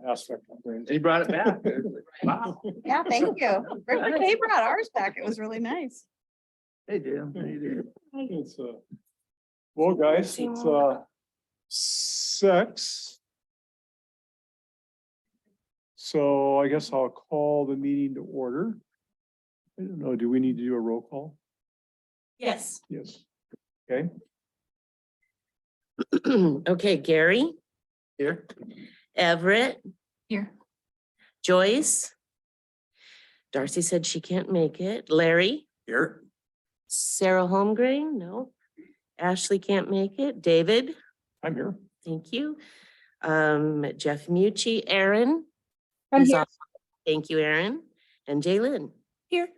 aspect of things. He brought it back. Wow. Yeah, thank you. Rick McKay brought ours back. It was really nice. Hey, Jim. How you doing? It's well, guys, it's 6. So I guess I'll call the meeting to order. I don't know, do we need to do a roll call? Yes. Yes. Okay, Okay, Gary, Here. Everett, Here. Joyce. Darcy said she can't make it. Larry, Here. Sarah Holmgren, no. Ashley can't make it. David, I'm here. thank you. Jeff Mucci, Aaron. I'm is here. on- Thank you, Aaron. And Jalen. Here.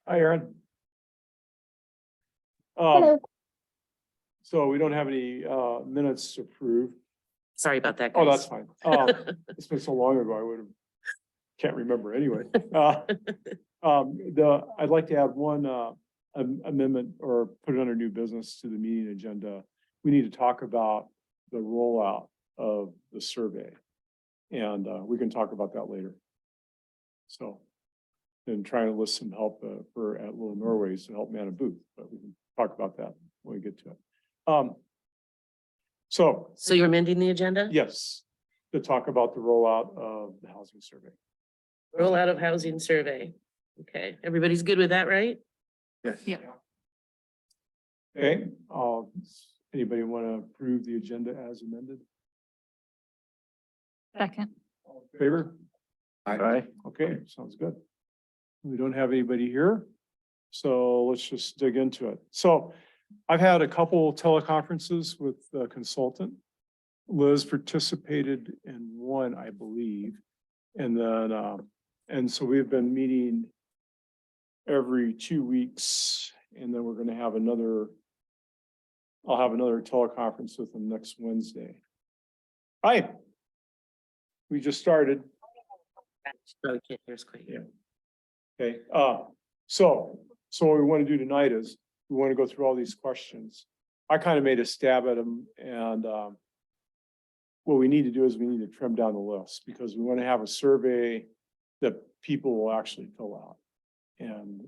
Hi, Aaron. So we don't have any minutes to approve. Sorry about that, Oh, guys. that's fine. It's been so long ago, I would have, can't remember anyway. I'd like to add one amendment or put it under new business to the meeting agenda. We need to talk about the rollout of the survey. And we can talk about that later. So, and trying to list some help for at Little Norway's to help man a booth, but we can talk about that when we get to it. So, So you're amending the agenda? yes, to talk about the rollout of the housing survey. Rollout of housing survey. Okay, everybody's good with that, right? Yes. Yeah. Okay, anybody want to approve the agenda as amended? Second. All in favor? Aye. Okay, sounds good. We don't have anybody here, so let's just dig into it. So I've had a couple teleconferences with the consultant. Liz participated in one, I believe. And then, and so we've been meeting every 2 weeks, and then we're going to have another, I'll have another teleconference with them next Wednesday. Hi. We just started. Probably can't hear us quite. Yeah. Okay, so what we want to do tonight is we want to go through all these questions. I kind of made a stab at them, and what we need to do is we need to trim down the list because we want to have a survey that people will actually fill out. And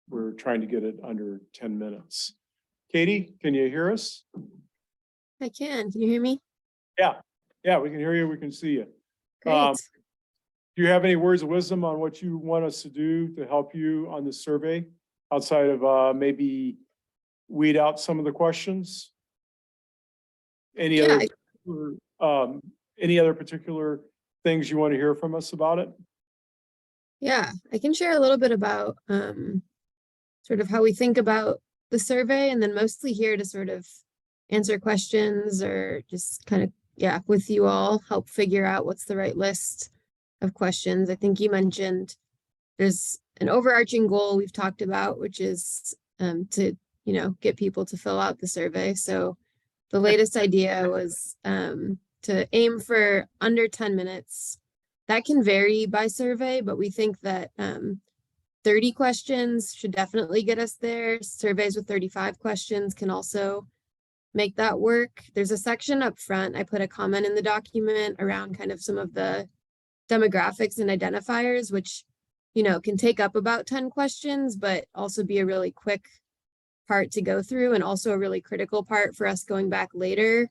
we're trying to get it under 10 minutes. Katie, can you hear us? I can. Can you hear me? Yeah, we can hear you. We can see you. Great. Do you have any words of wisdom on what you want us to do to help you on the survey outside of maybe weed out some of the questions? Any other particular things you want to hear from us about it? Yeah, I can share a little bit about sort of how we think about the survey, and then mostly here to sort of answer questions or just kind of, yeah, with you all, help figure out what's the right list of questions. I think you mentioned there's an overarching goal we've talked about, which is to, get people to fill out the survey. So the latest idea was to aim for under 10 minutes. That can vary by survey, but we think that 30 questions should definitely get us there. Surveys with 35 questions can also make that work. There's a section up front. I put a comment in the document around kind of some of the demographics and identifiers, which, can take up about 10 questions, but also be a really quick part to go through, and also a really critical part for us going back later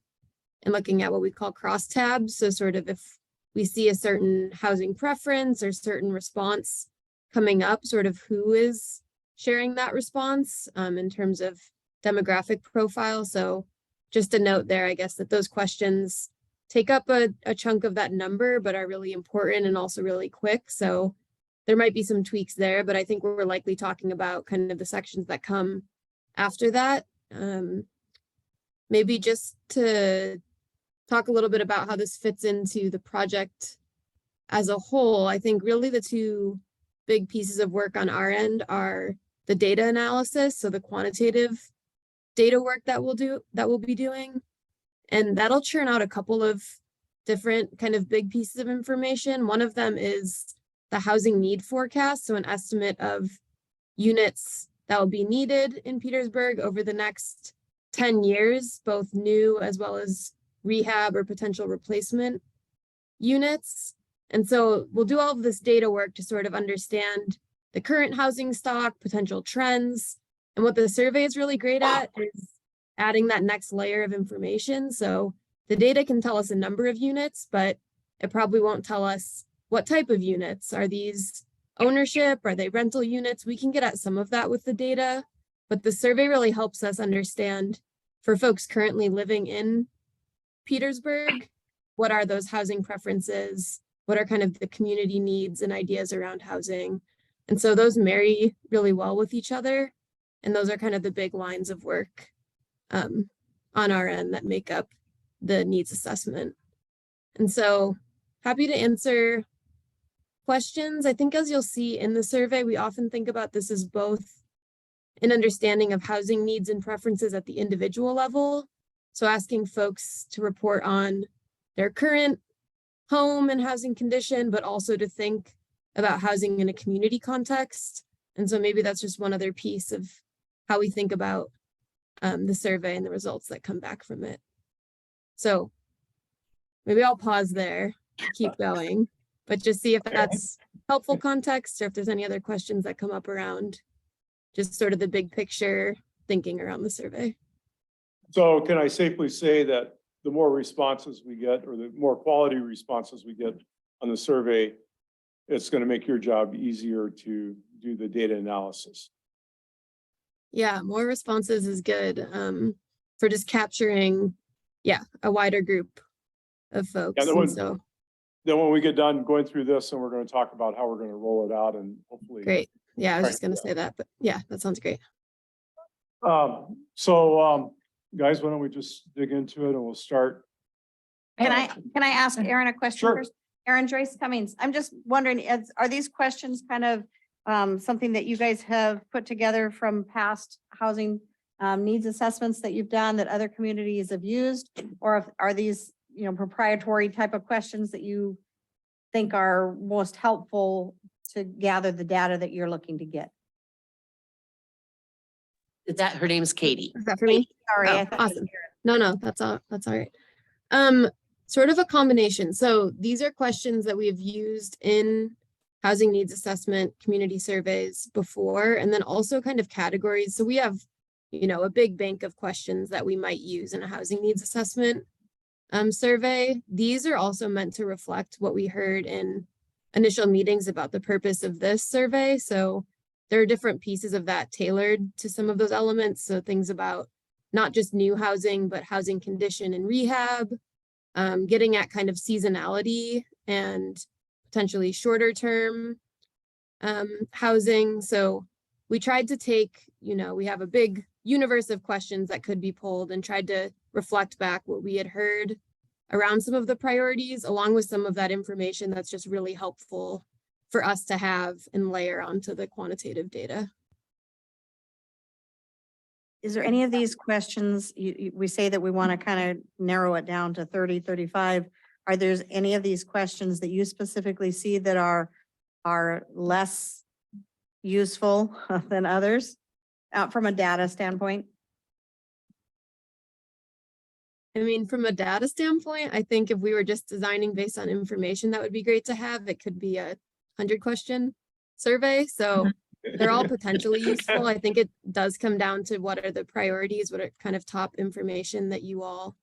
and looking at what we call crosstabs. So sort of if we see a certain housing preference or certain response coming up, sort of who is sharing that response in terms of demographic profile. So just a note there, I guess, that those questions take up a chunk of that number, but are really important and also really quick. So there might be some tweaks there, but I think we're likely talking about kind of the sections that come after that. Maybe just to talk a little bit about how this fits into the project as a whole. I think really the two big pieces of work on our end are the data analysis, so the quantitative data work that we'll be doing, and that'll churn out a couple of different kind of big pieces of information. One of them is the housing need forecast, so an estimate of units that will be needed in Petersburg over the next 10 years, both new as well as rehab or potential replacement units. And so we'll do all of this data work to sort of understand the current housing stock, potential trends. And what the survey is really great at is adding that next layer of information. So the data can tell us a number of units, but it probably won't tell us what type of units. Are these ownership? Are they rental units? We can get at some of that with the data, but the survey really helps us understand for folks currently living in Petersburg, what are those housing preferences? What are kind of the community needs and ideas around housing? And so those marry really well with each other. And those are kind of the big lines of work on our end that make up the needs assessment. And so happy to answer questions. I think as you'll see in the survey, we often think about this as both an understanding of housing needs and preferences at the individual level. So asking folks to report on their current home and housing condition, but also to think about housing in a community context. And so maybe that's just one other piece of how we think about the survey and the results that come back from it. So maybe I'll pause there, keep going, but just see if that's helpful context or if there's any other questions that come up around just sort of the big picture thinking around the survey. So can I safely say that the more responses we get, or the more quality responses we get on the survey, it's going to make your job easier to do the data analysis? Yeah, more responses is good for just capturing, a wider group of folks. Yeah, that And would- so Then when we get done going through this, and we're going to talk about how we're going to roll it out, and hopefully. great. Yeah, I was Right, just gonna say that, but yeah, that sounds great. Guys, why don't we just dig into it and we'll start. Can I ask Aaron a question Sure. first? Aaron Joyce Cummings, I'm just wondering, are these questions kind of something that you guys have put together from past housing needs assessments that you've done that other communities have used? Or are these, proprietary type of questions that you think are most helpful to gather the data that you're looking to get? Her name's Katie. Is that for me? Sorry. Oh, I thought it was awesome. Aaron. No, that's all right. Sort of a combination. So these are questions that we've used in housing needs assessment, community surveys before, and then also kind of categories. So we have, a big bank of questions that we might use in a housing needs assessment survey. These are also meant to reflect what we heard in initial meetings about the purpose of this survey. So there are different pieces of that tailored to some of those elements. So things about not just new housing, but housing condition and rehab, getting at kind of seasonality and potentially shorter term housing. So we tried to take, we have a big universe of questions that could be pulled and tried to reflect back what we had heard around some of the priorities, along with some of that information that's just really helpful for us to have and layer onto the quantitative data. Is there any of these questions, we say that we want to kind of narrow it down to 30, 35. Are there any of these questions that you specifically see that are less useful than others from a data standpoint? I mean, from a data standpoint, I think if we were just designing based on information, that would be great to have. It could be a 100-question survey. So they're all potentially useful. I think it does come down to what are the priorities, what are kind of top information that you all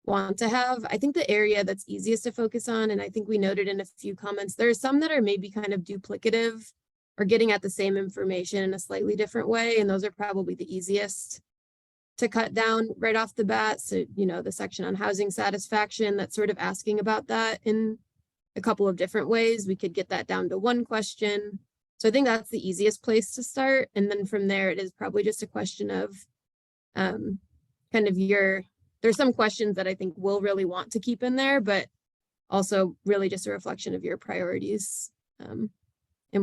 want to have. I think the area that's easiest to focus on, and I think we noted in a few comments, there are some that are maybe kind of duplicative or getting at the same information in a slightly different way. And those are probably the easiest to cut down right off the bat. So, the section on housing satisfaction, that's sort of asking about that in a couple of different ways. We could get that down to one question. So I think that's the easiest place to start. And then from there, it is probably just a question of there's some questions that I think we'll really want to keep in there, but also really just a reflection of your priorities and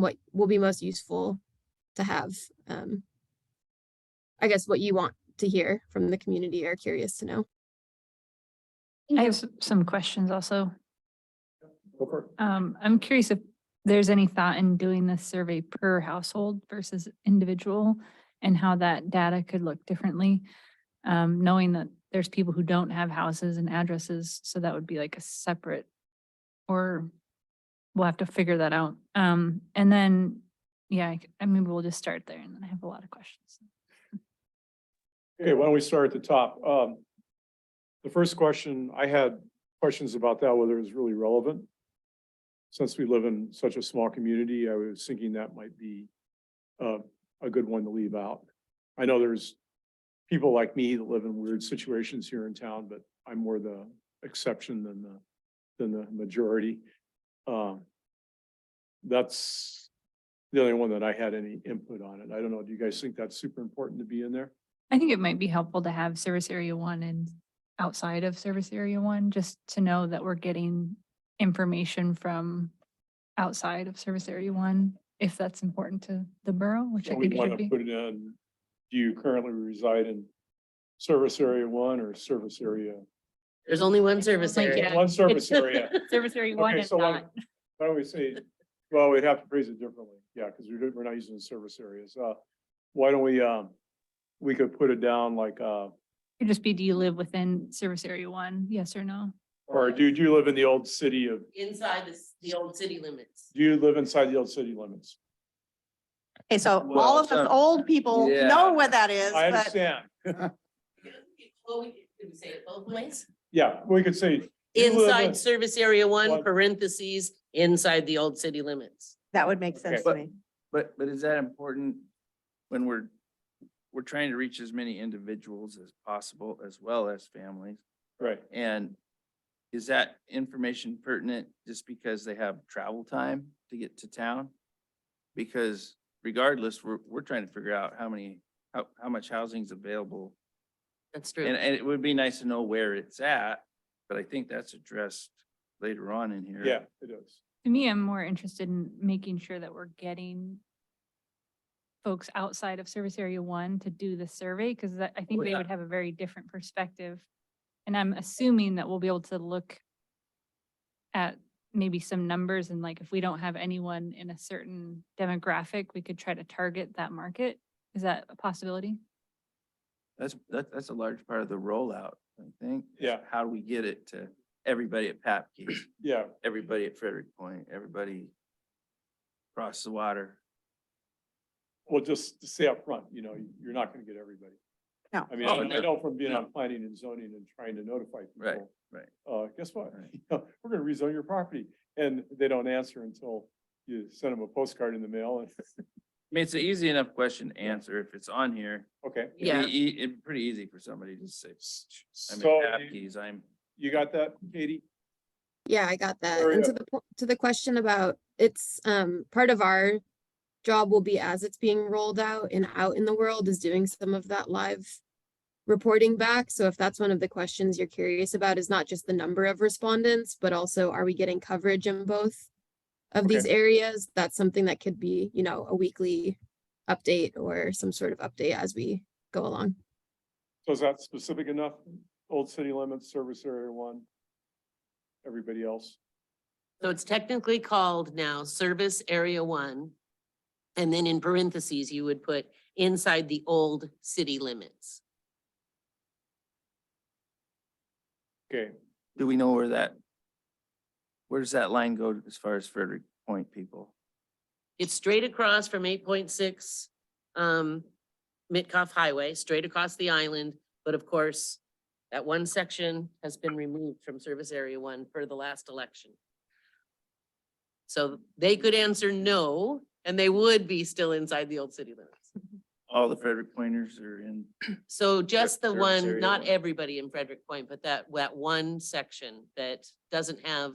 what will be most useful to have. I guess what you want to hear from the community are curious to know. I have some questions also. Go for it. I'm curious if there's any thought in doing this survey per household versus individual and how that data could look differently, knowing that there's people who don't have houses and addresses. So that would be like a separate or we'll have to figure that out. And then, yeah, I mean, we'll just start there and then I have a lot of questions. Okay, why don't we start at the top? The first question, I had questions about that, whether it's really relevant. Since we live in such a small community, I was thinking that might be a good one to leave out. I know there's people like me that live in weird situations here in town, but I'm more the exception than the majority. That's the only one that I had any input on it. I don't know. Do you guys think that's super important to be in there? I think it might be helpful to have service area 1 and outside of service area 1, just to know that we're getting information from outside of service area 1, if that's important to the borough, which I So we think it want should to be. put it in, do you currently reside in service area 1 or service area? There's only one service Like, area. yeah. One service area. Service area 1 Okay, is so not. why don't we say, well, we'd have to phrase it differently. Yeah, because we're not using the service areas. Why don't we could put it down like, It'd just be, do you live within service area 1? Yes or no? or do you live in the old city of, Inside the old city limits. do you live inside the old city limits? Okay, so Well, all of us some- old people Yeah. know what that is, I but understand. Well, could we say it both ways? Yeah, we could say. you live in- Inside service area 1, One. parentheses, inside the old city limits. that would make sense to Okay. me. But is that important when we're trying to reach as many individuals as possible as well as families? Right, And is that information pertinent just because they have travel time to get to town? Because regardless, we're trying to figure out how much housing is available. That's true. And it would be nice to know where it's at, but I think that's addressed later on in here. yeah, it is. To me, I'm more interested in making sure that we're getting folks outside of service area 1 to do the survey, because I think Oh, they yeah. would have a very different perspective. And I'm assuming that we'll be able to look at maybe some numbers, and like if we don't have anyone in a certain demographic, we could try to target that market. Is that a possibility? That's a large part of the rollout, I think. is Yeah. How do we get it to everybody at Papke, Yeah, everybody at Frederick Point, everybody across the water? well, just to say up front, you're not gonna get everybody. No. I mean, Oh, I no. know from being No. on planning and zoning and trying to notify Right, people. right. Guess what? Right. We're gonna rezone your property, and they don't answer until you send them a postcard in the mail and, I mean, it's an easy enough question to answer if it's on here. okay. Yeah. It'd be pretty easy for somebody to say, I'm So at you- Papke's, you got that, Katie? Yeah, I got that. Hurry And to up. to the question about it's part of our job will be as it's being rolled out and out in the world is doing some of that live reporting back. So if that's one of the questions you're curious about, is not just the number of respondents, but also are we getting coverage in both of these Okay. areas? That's something that could be, a weekly update or some sort of update as we go along. So is that specific enough? Old city limits, service area 1? Everybody else? So it's technically called now Service Area 1. And then in parentheses, you would put inside the old city limits. Okay, do we know where does that line go as far as Frederick Point people? It's straight across from 8.6 Mitkoff Highway, straight across the island. But of course, that one section has been removed from Service Area 1 for the last election. So they could answer no, and they would be still inside the old city limits. All the Frederick Pointers are in, So just the Service one, Area not 1. everybody in Frederick Point, but that one section that doesn't have,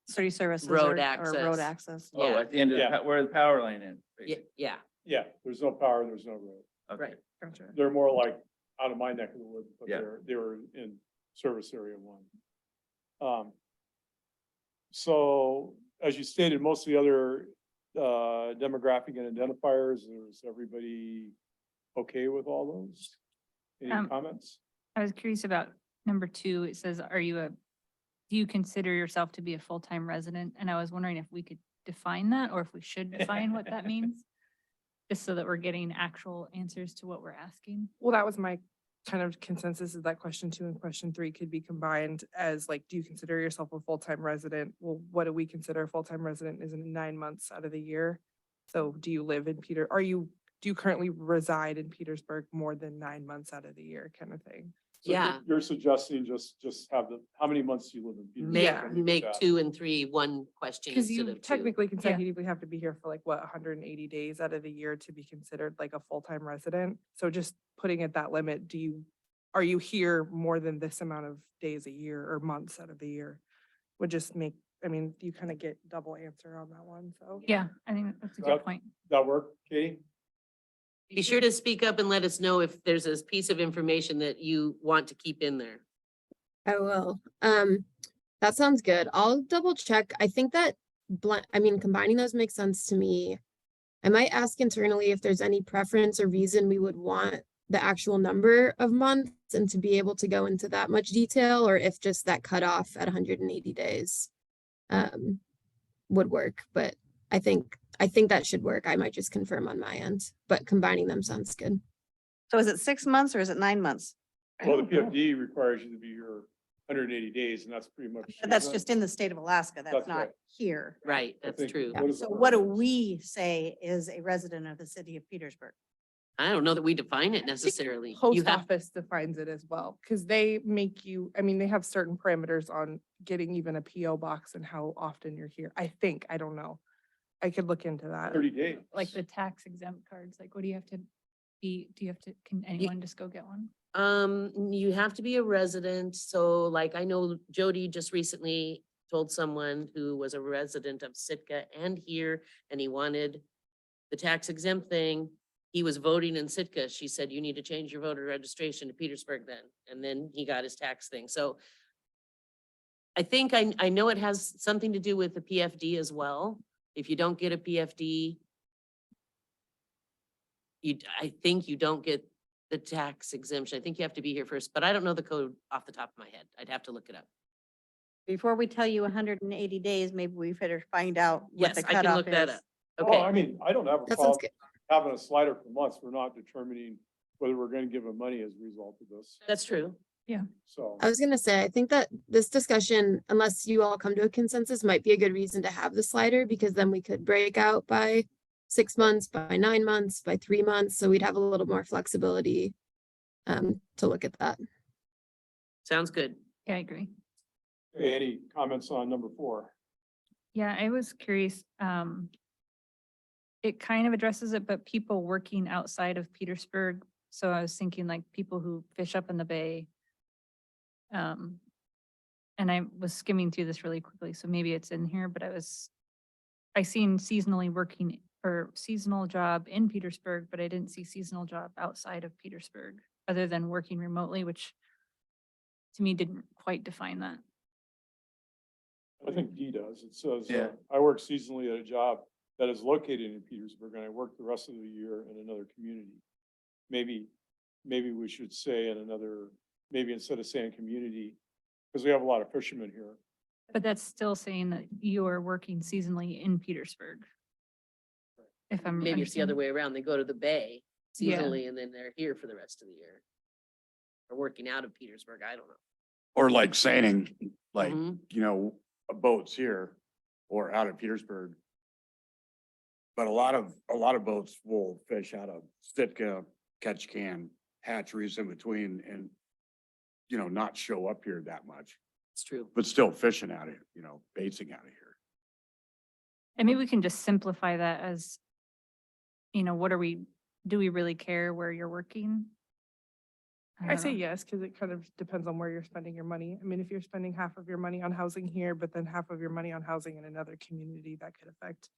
City services Road or road access. access. oh, yeah, at the end of, Yeah. where the power line is. yeah, yeah, yeah, there's no power, there's no road. Okay. right. Gotcha. They're more like out of my neck of the woods, but Yeah. they were in service area 1. So as you stated, most of the other demographic and identifiers, is everybody okay with all those? Any comments? I was curious about number 2. It says, do you consider yourself to be a full-time resident? And I was wondering if we could define that, or if we should define what that means, just so that we're getting actual answers to what we're asking. Well, that was my kind of consensus is that question 2 and question 3 could be combined as like, do you consider yourself a full-time resident? Well, what do we consider a full-time resident is in 9 months out of the year? So do you live in do you currently reside in Petersburg more than 9 months out of the year kind of thing? So you're- Yeah. You're suggesting just have how many months do you live in? Petersburg? Make, Yeah. Can we do make that? 2 and 3 one question Because instead you of two. technically consecutively have to be here for like, what, 180 days out of the year to be considered like a full-time resident? So just putting at that limit, are you here more than this amount of days a year or months out of the year? Would just make, I mean, you kind of get double answer on that one, so. Yeah, I think that's a Yep. good point. That work, Katie? Be sure to speak up and let us know if there's a piece of information that you want to keep in there. I will. That sounds good. I'll double check. I think that combining those makes sense to me. I might ask internally if there's any preference or reason we would want the actual number of months and to be able to go into that much detail, or if just that cutoff at 180 days would work. But I think that should work. I might just confirm on my end, but combining them sounds good. So is it 6 months or is it 9 months? Well, the PFD requires you to be here 180 days, and that's pretty much. But that's just in the state of Alaska. That's That's not right. here. Right, I that's think- true. What is So the what do ordinance? we say is a resident of the city of Petersburg? I don't know that we define it necessarily. You Post have, office defines it as well, because they make you, I mean, they have certain parameters on getting even a PO box and how often you're here. I think, I don't know. I could look into that. 30 days. Like the tax exempt cards, like what do you have to be, can anyone just go get one? you have to be a resident. So like I know Jody just recently told someone who was a resident of Sitka and here, and he wanted the tax exempt thing. He was voting in Sitka. She said, you need to change your voter registration to Petersburg then. And then he got his tax thing. So I think I know it has something to do with the PFD as well. If you don't get a PFD, I think you don't get the tax exemption. I think you have to be here first, but I don't know the code off the top of my head. I'd have to look it up. Before we tell you 180 days, maybe we better find out what Yes, the I can cutoff look that is. up. Oh, I Okay, mean, I don't have a That sounds problem good. having a slider for months. We're not determining whether we're going to give them money as a result of this. that's true. So. I was gonna say, I think that this discussion, unless you all come to a consensus, might be a good reason to have the slider, because then we could break out by 6 months, by 9 months, by 3 months, so we'd have a little more flexibility to look at that. Sounds good. Yeah, I agree. Okay, any comments on number 4? Yeah, I was curious, it kind of addresses it, but people working outside of Petersburg. So I was thinking like people who fish up in the bay. And I was skimming through this really quickly, so maybe it's in here, but I seen seasonally working or seasonal job in Petersburg, but I didn't see seasonal job outside of Petersburg, other than working remotely, which to me didn't quite define that. I think D does. It says, Yeah. I work seasonally at a job that is located in Petersburg, and I work the rest of the year in another community. Maybe we should say maybe instead of saying community, because we have a lot of fishermen here. But that's still saying that you are working seasonally in Petersburg. If I'm. Maybe it's the other understanding- way around. They go to the bay Yeah. seasonally and then they're here for the rest of the year. Or working out of Petersburg. I don't know. Or like sailing, like, Mhm. you know, a boat's here or out of Petersburg. But a lot of boats will fish out of Sitka, Ketchikan, hatcheries in between and, you know, not show up here that much, It's true. but still fishing out of, you know, basing out of here. And maybe we can just simplify that as, do we really care where you're working? I don't say know. yes, because it kind of depends on where you're spending your money. I mean, if you're spending half of your money on housing here, but then half of your money on housing in another community, that could affect,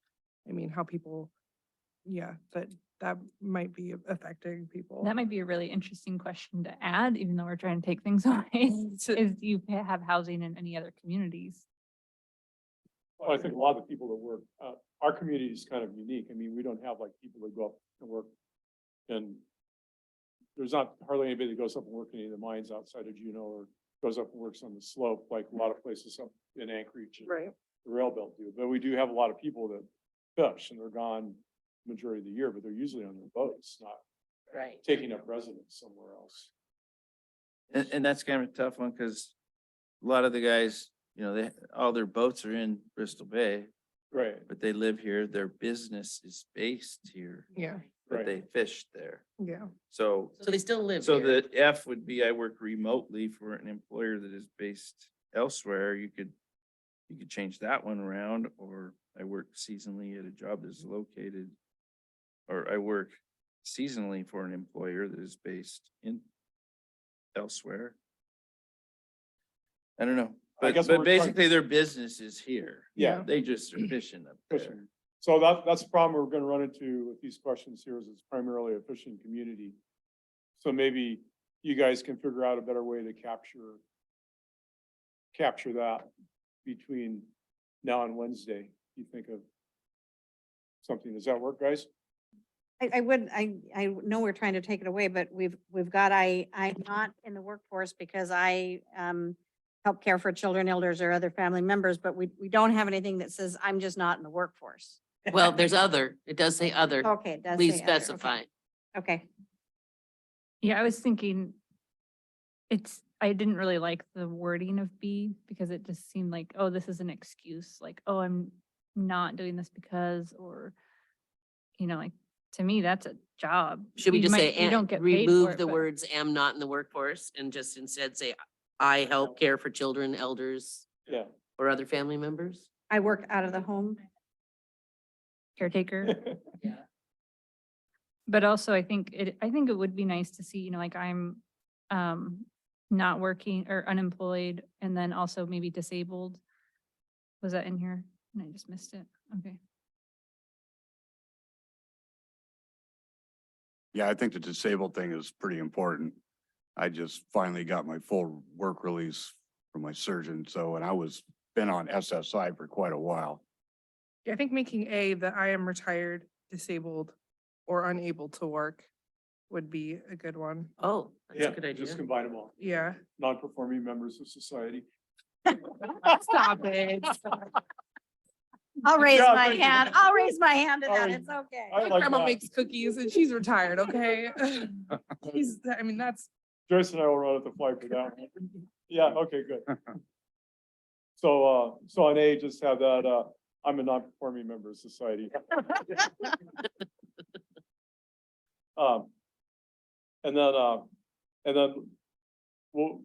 I mean, how people, yeah, that might be affecting people. That might be a really interesting question to add, even though we're trying to take things away, is do you have housing in any other communities? Well, I think a lot of the people that work, our community is kind of unique. I mean, we don't have like people that go up and work. And there's not hardly anybody that goes up and works in any of the mines outside of Juneau or goes up and works on the slope, like a lot of places up in Anchorage and Right. the rail belt do. But we do have a lot of people that fish and they're gone majority of the year, but they're usually on their boats, not Right. taking up residence somewhere else. And that's kind of a tough one because a lot of the guys, you know, all their boats are in Bristol Bay, Right, but they live here. Their business is based here, Yeah, but Right. they fish there. yeah. So, So they still live so here. the F would be I work remotely for an employer that is based elsewhere. You could change that one around, or I work seasonally at a job that's located, or I work seasonally for an employer that is based in elsewhere. I don't know, I but, guess what we're trying- basically their business is here. Yeah. They just are fishing up there. fishing. So that's the problem we're gonna run into with these questions here is it's primarily a fishing community. So maybe you guys can figure out a better way to capture that between now and Wednesday. You think of something, does that work, guys? I know we're trying to take it away, but we've got, I'm not in the workforce because I, help care for children, elders, or other family members, but we don't have anything that says I'm just not in the workforce. Well, there's other, it does say other. Okay, it does Please say other, okay. specify. Okay, Yeah, I was thinking I didn't really like the wording of B because it just seemed like, oh, this is an excuse, like, oh, I'm not doing this because, or, you know, like, to me, that's a job. Should we You just might- say, you and don't get paid for remove it, the but- words am not in the workforce and just instead say, I help care for children, elders, Yeah. or other family members? I work out of the home. Caretaker. Yeah. But also I think it would be nice to see, you know, like I'm not working or unemployed and then also maybe disabled. Was that in here? And I just missed it. Okay. Yeah, I think the disabled thing is pretty important. I just finally got my full work release from my surgeon, so, and I was been on SSI for quite a while. Yeah, I think making A that I am retired, disabled, or unable to work would be a good one. Oh, that's Yeah, a good idea. just combine them all. Yeah. Non-performing members of society. Stop it. I'll raise Yeah, my thank you. hand. I'll raise my hand to All that. right. It's okay. I My like grandma that. makes cookies and she's retired, okay? She's, I mean, that's, Joyce and I will run at the fly for that. one. Yeah, okay, good. So on A, just have that, I'm a non-performing member of society. And then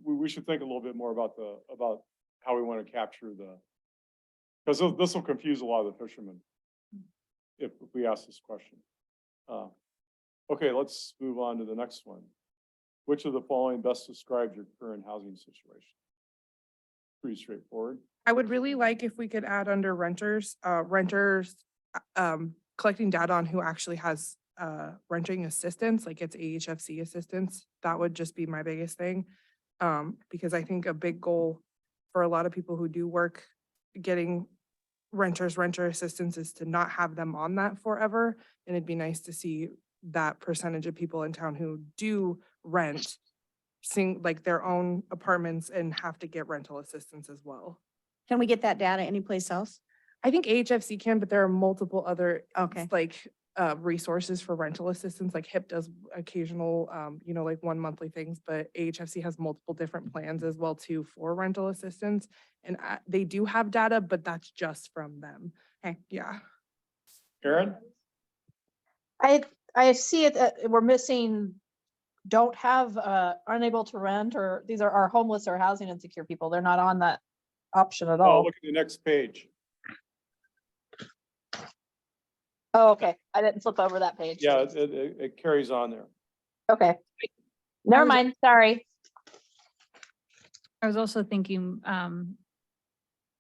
we should think a little bit more about how we want to capture because this will confuse a lot of the fishermen if we ask this question. Okay, let's move on to the next one. Which of the following best describes your current housing situation? Pretty straightforward. I would really like if we could add under renters, collecting data on who actually has renting assistance, like it's AHFC assistance. That would just be my biggest thing. Because I think a big goal for a lot of people who do work, getting renter assistance is to not have them on that forever. And it'd be nice to see that percentage of people in town who do rent, seeing like their own apartments and have to get rental assistance as well. Can we get that data anyplace else? I think AHFC can, but there are multiple other Okay. like resources for rental assistance, like HIP does occasional, like 1 monthly things, but AHFC has multiple different plans as well too for rental assistance. And they do have data, but that's just from them. Okay. Yeah. Aaron? I see it, that we're missing, don't have, unable to rent, or these are homeless or housing insecure people. They're not on that option at Oh, all. look at the next page. Oh, okay. I didn't flip over that page. Yeah, it carries on there. Okay. Never was- mind, sorry. I was also thinking,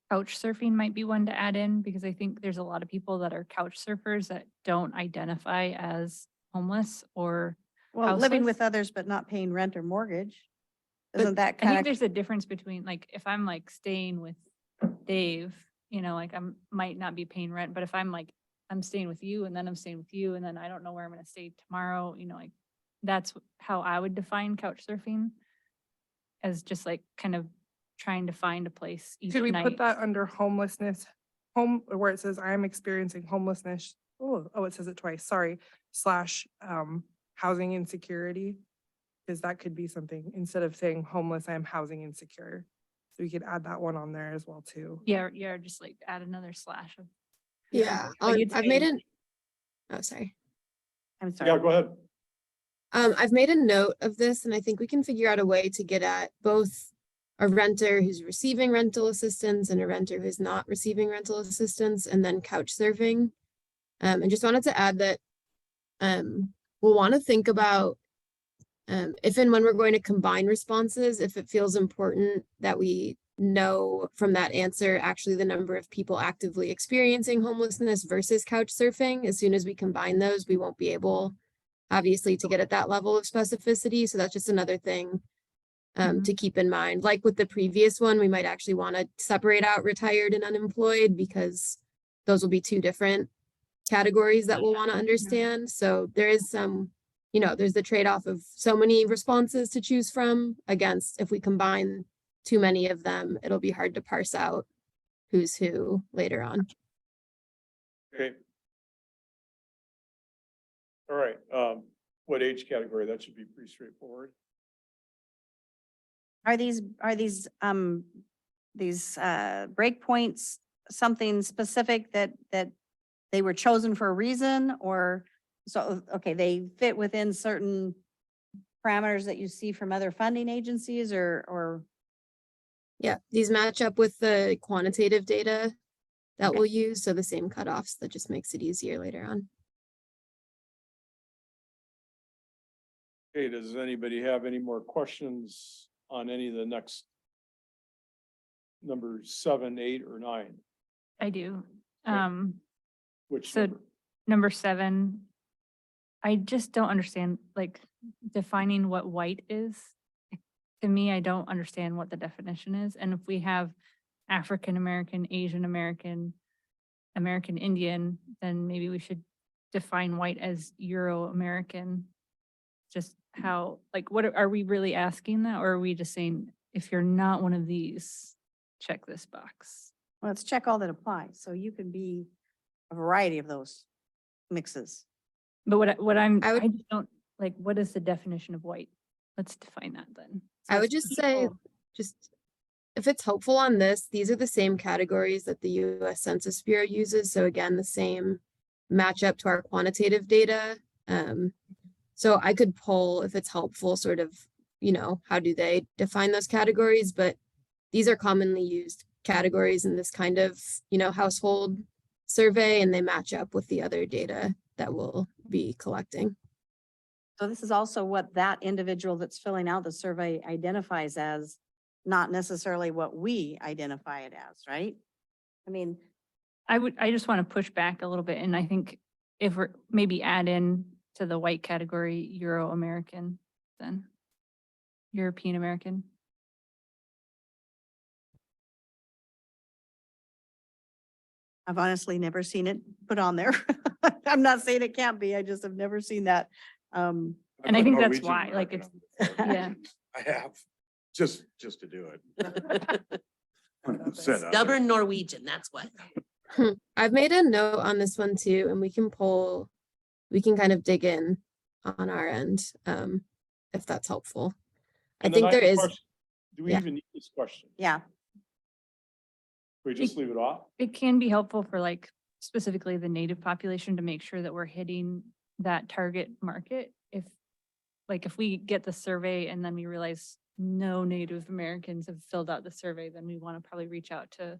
couch surfing might be one to add in because I think there's a lot of people that are couch surfers that don't identify as homeless or Well, living with houseless. others but not paying rent or mortgage. But Isn't that I kind think of, there's a difference between like, if I'm like staying with Dave, you know, like might not be paying rent, but if I'm like, I'm staying with you and then I'm staying with you and then I don't know where I'm gonna stay tomorrow, you know, like that's how I would define couch surfing. As just like kind of trying to find a place each Could we night. put that under homelessness, where it says I am experiencing homelessness? Oh, it says it twice, sorry, / housing insecurity. Because that could be something, instead of saying homeless, I am housing insecure. So we could add that one on there as well too. Yeah, just like add another slash of. Yeah, But you'd I've say- made an, oh, sorry. I'm Yeah, sorry. go ahead. I've made a note of this and I think we can figure out a way to get at both a renter who's receiving rental assistance and a renter who's not receiving rental assistance, and then couch surfing. And just wanted to add that we'll want to think about if and when we're going to combine responses, if it feels important that we know from that answer actually the number of people actively experiencing homelessness versus couch surfing. As soon as we combine those, we won't be able obviously to get at that level of specificity. So that's just another thing to keep in mind. Like with the previous one, we might actually want to separate out retired and unemployed because those will be two different categories that we'll want to understand. So there is some, there's the trade-off of so many responses to choose from against if we combine too many of them, it'll be hard to parse out who's who later on. Okay. All right, what age category? That should be pretty straightforward. Are these breakpoints something specific that they were chosen for a reason, or so, okay, they fit within certain parameters that you see from other funding agencies, or Yeah, these match up with the quantitative data that we'll use. So the same cutoffs, that just makes it easier later on. Okay, does anybody have any more questions on any of the next numbers 7, 8, or 9? I do. Okay. Which So number? number 7, I just don't understand, like, defining what white is. To me, I don't understand what the definition is. And if we have African American, Asian American, American Indian, then maybe we should define white as Euro-American. Just how, like, what are we really asking that? Or are we just saying, if you're not one of these, check this box? let's check all that apply. So you can be a variety of those mixes. But I would- I just don't, like, what is the definition of white? Let's define that then. I So would it's just say, people- just if it's helpful on this, these are the same categories that the US Census Bureau uses. So again, the same match up to our quantitative data. So I could pull, if it's helpful, sort of, how do they define those categories? But these are commonly used categories in this kind of, household survey, and they match up with the other data that we'll be collecting. So this is also what that individual that's filling out the survey identifies as, not necessarily what we identify it as, right? I mean, I just want to push back a little bit, and I think if we're maybe add in to the white category, Euro-American, then European American. I've honestly never seen it put on there. I'm not saying it can't be, I just have never seen that. And I put think that's Norwegian why, like, American on before. Yeah. I have, just to do it. Set up. Stubborn Norwegian, that's what. I've made a note on this one too, and we can kind of dig in on our end, if that's helpful. I And the think there ninth is, question, do we yeah. even need this question? Yeah, We just leave it off? It can be helpful for, like, specifically the native population to make sure that we're hitting that target market. If we get the survey and then we realize no Native Americans have filled out the survey, then we want to probably reach out to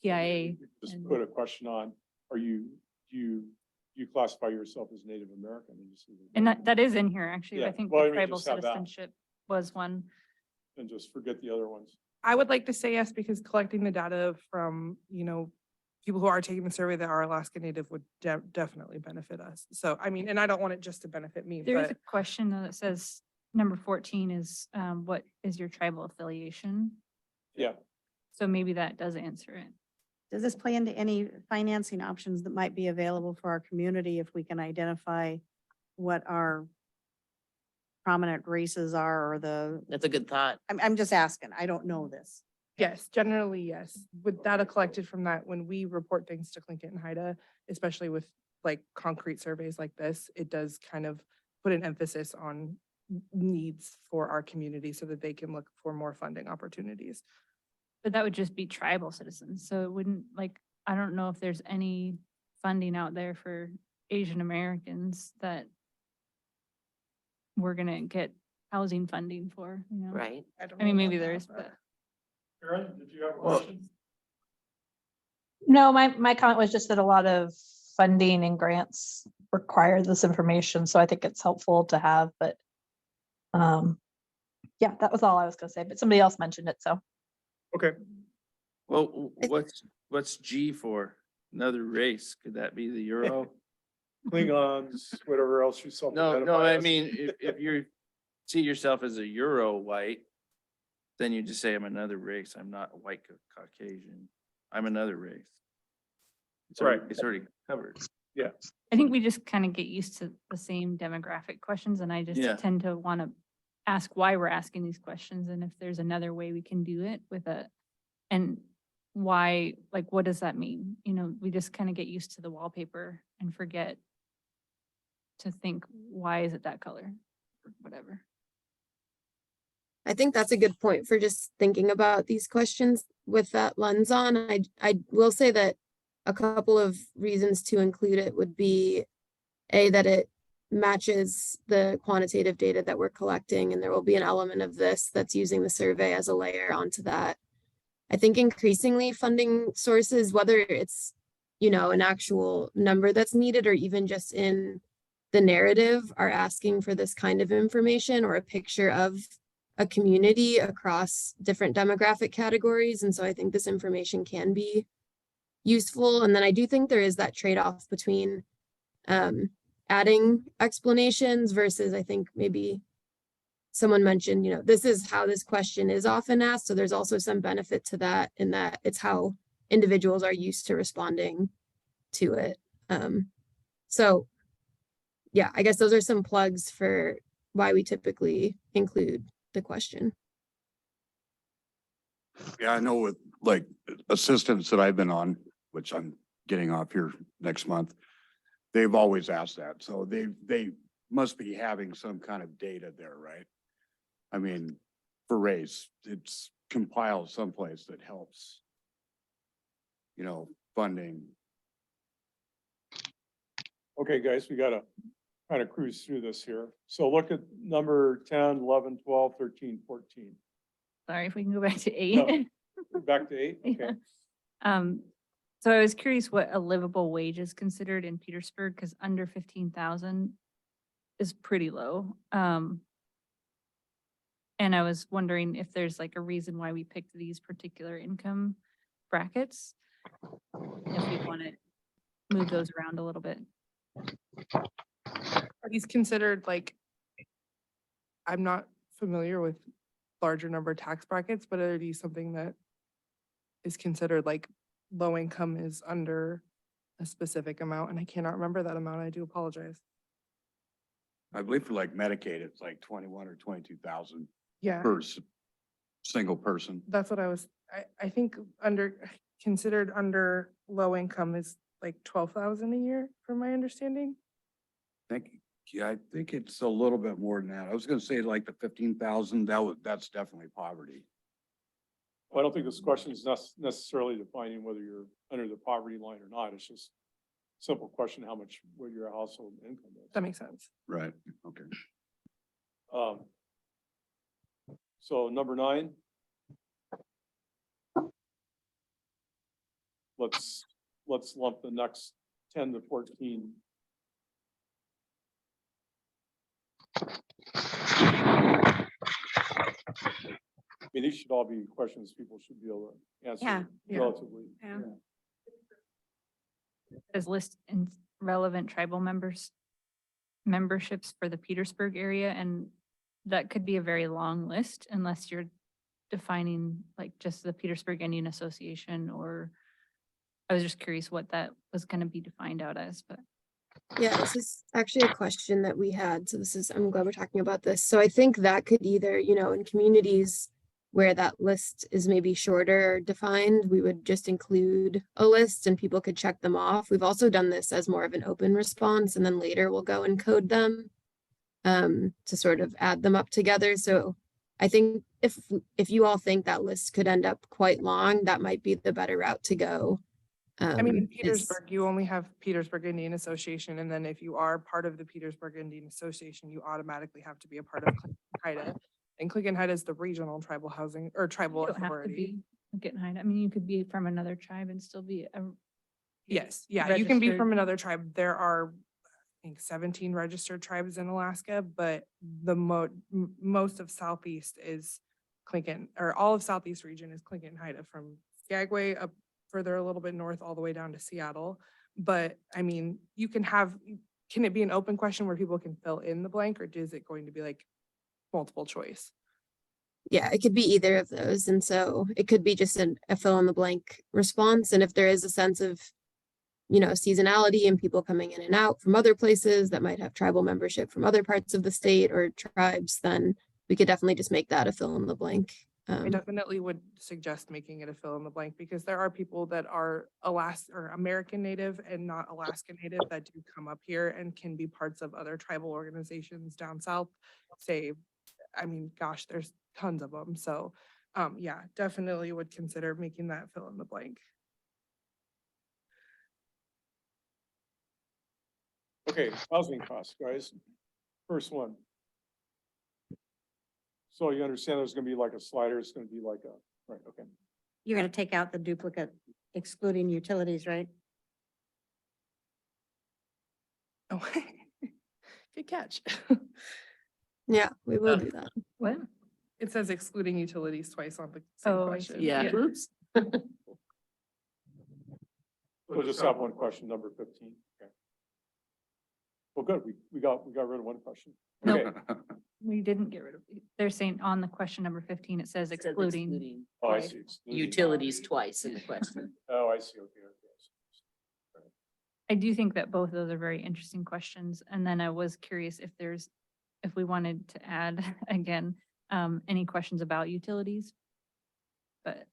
PIA. Just and- put a question on, do you classify yourself as Native American? And just leave it And blank. that is in here, actually. Yeah, I think well, the we tribal just have that. citizenship was one. And just forget the other ones. I would like to say yes, because collecting the data from, people who are taking the survey that are Alaska Native would definitely benefit us. So, I mean, and I don't want it just to benefit me, There is but a question though that says, number 14 is, what is your tribal affiliation? Yeah, So maybe that does answer it. does this play into any financing options that might be available for our community if we can identify what our prominent races are, or That's a good thought. I'm just asking, I don't know this. yes, generally, yes. With data collected from that, when we report things to Tlingit and Haida, especially with like concrete surveys like this, it does kind of put an emphasis on needs for our community so that they can look for more funding opportunities. But that would just be tribal citizens, so it wouldn't, like, I don't know if there's any funding out there for Asian Americans that we're gonna get housing funding for, you know? Right. I mean, maybe there is, but. Karen, did you have a Well- question? No, my comment was just that a lot of funding and grants require this information, so I think it's helpful to have, but yeah, that was all I was gonna say, but somebody else mentioned it, so. Okay, Well, what's G for? Another race? Could that be the Euro? Klingons, whatever else you saw. No, I mean, if you see yourself as a Euro white, then you just say, I'm another race. I'm not a white Caucasian. I'm another race. Right. It's already covered. I think we just kind of get used to the same demographic questions, and I Yeah. just tend to want to ask why we're asking these questions, and if there's another way we can do it with a, and why, like, what does that mean? You know, we just kind of get used to the wallpaper and forget to think, why is it that color? Or whatever. I think that's a good point for just thinking about these questions with that lens on. I will say that a couple of reasons to include it would be that it matches the quantitative data that we're collecting, and there will be an element of this that's using the survey as a layer onto that. I think increasingly funding sources, whether it's, you know, an actual number that's needed or even just in the narrative, are asking for this kind of information or a picture of a community across different demographic categories. And so I think this information can be useful. And then I do think there is that trade-off between adding explanations versus, I think maybe someone mentioned, you know, this is how this question is often asked. So there's also some benefit to that, in that it's how individuals are used to responding to it. So yeah, I guess those are some plugs for why we typically include the question. Yeah, I know with like assistants that I've been on, which I'm getting off here next month, they've always asked that. So they must be having some kind of data there, right? I mean, for race, it's compiled someplace that helps, you know, funding. Okay, guys, we gotta kind of cruise through this here. So look at number 10, 11, 12, 13, 14. Sorry, if we can go back to No. 8. Back to 8, okay. Yeah. So I was curious what a livable wage is considered in Petersburg, because under 15,000 is pretty low. And I was wondering if there's like a reason why we picked these particular income brackets. If we want to move those around a little bit. Are these considered like, I'm not familiar with larger number tax brackets, but are these something that is considered like low income is under a specific amount? And I cannot remember that amount. I do apologize. I believe for like Medicaid, it's like 21 or 22,000 Yeah, per single person. that's what I think considered under low income is like 12,000 a year, from my understanding. I think it's a little bit more than that. I was gonna say like the 15,000, that's definitely poverty. Well, I don't think this question is necessarily defining whether you're under the poverty line or not. It's just a simple question, what your household income is. That makes sense. Right, okay. So number 9. Let's lump the next 10 to 14. I mean, these should all be questions people should be able to answer Yeah. Yeah. relatively. Yeah. As list in relevant tribal memberships for the Petersburg area, and that could be a very long list unless you're defining like just the Petersburg Indian Association, or I was just curious what that was going to be defined out as, but. Yeah, this is actually a question that we had. So I'm glad we're talking about this. So I think that could either, you know, in communities where that list is maybe shorter or defined, we would just include a list and people could check them off. We've also done this as more of an open response, and then later we'll go and code them. to sort of add them up together. So I think if you all think that list could end up quite long, that might be the better route to go. I mean, in is- Petersburg, you only have Petersburg Indian Association, and then if you are part of the Petersburg Indian Association, you automatically have to be a part of Clinton-Haida. And Clinton-Haida is the regional tribal housing or tribal You don't have to authority. be getting high. I mean, you could be from another tribe and still be a. Yes, yeah, you can be registered- from another tribe. There are, I think, 17 registered tribes in Alaska, but the most of Southeast is Clinton, or all of Southeast region is Clinton-Haida, from Skagway up further a little bit north, all the way down to Seattle. But I mean, you can have, can it be an open question where people can fill in the blank, or is it going to be like multiple choice? Yeah, it could be either of those. And so it could be just a fill in the blank response. And if there is a sense of, seasonality and people coming in and out from other places that might have tribal membership from other parts of the state or tribes, then we could definitely just make that a fill in the blank. I definitely would suggest making it a fill in the blank, because there are people that are or American Native and not Alaska Native that do come up here and can be parts of other tribal organizations down south. Say, I mean, gosh, there's tons of them. So, yeah, definitely would consider making that fill in the blank. Okay, housing costs, guys. First one. So you understand there's gonna be like a slider, it's gonna be like right, okay. You're gonna take out the duplicate excluding utilities, right? Oh, good catch. Yeah, we will do that. What? It says excluding utilities twice on the same Oh, I question. see. Yeah, oops. We'll just have one question, number 15. Okay. Well, good, we got rid of one question. No. Okay, We didn't get rid of, they're saying on the question number 15, it says It says excluding. oh, I Right. see. Excluding. Utilities twice in the question. Oh, I see, okay. I do think that both of those are very interesting questions. And then I was curious if we wanted to add again, any questions about utilities. But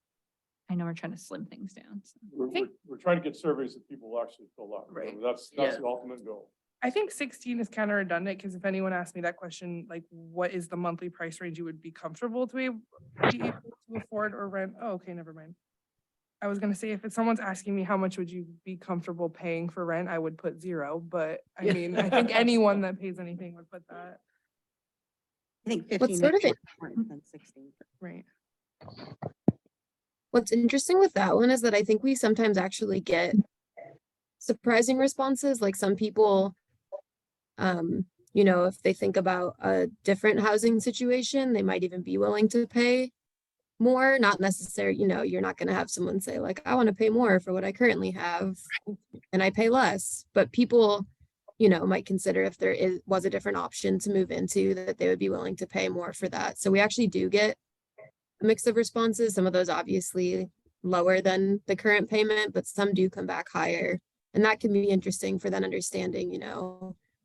I know we're trying to slim things down. So. We're trying to get surveys that people will actually fill out. Right. That's Yeah. the ultimate goal. I think 16 is kind of redundant, because if anyone asked me that question, like, what is the monthly price range you would be comfortable to be able to afford or rent? Oh, okay, never mind. I was gonna say, if someone's asking me how much would you be comfortable paying for rent, I would put 0, but I Yeah. mean, I think anyone that pays anything would put that, I think 15 What's sort is of more important than 16. right? What's interesting with that one is that I think we sometimes actually get surprising responses. Like some people, if they think about a different housing situation, they might even be willing to pay more. Not necessarily, you're not going to have someone say like, I want to pay more for what I currently have and I pay less. But people, might consider if there was a different option to move into, that they would be willing to pay more for that. So we actually do get a mix of responses. Some of those obviously lower than the current payment, but some do come back higher. And that can be interesting for then understanding,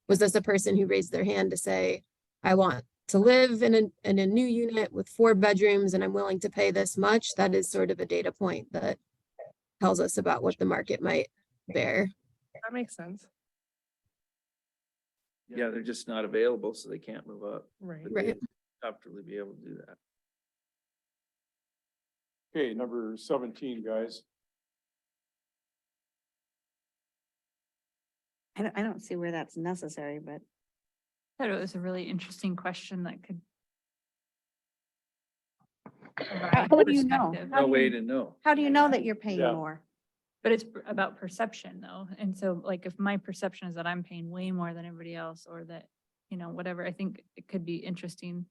was this a person who raised their hand to say, I want to live in a new unit with 4 bedrooms and I'm willing to pay this much? That is sort of a data point that tells us about what the market might bear. That makes sense, Yeah, they're just not available, so they can't move up. right? But Right. they'd comfortably be able to do that. Okay, number 17, guys. I don't see where that's necessary, but I thought it was a really interesting question that could. How provide do you know? perspective. How No do way you- to know. how do you know that you're paying Yeah. more? But it's about perception though. And so like if my perception is that I'm paying way more than everybody else or that, whatever, I think it could be interesting.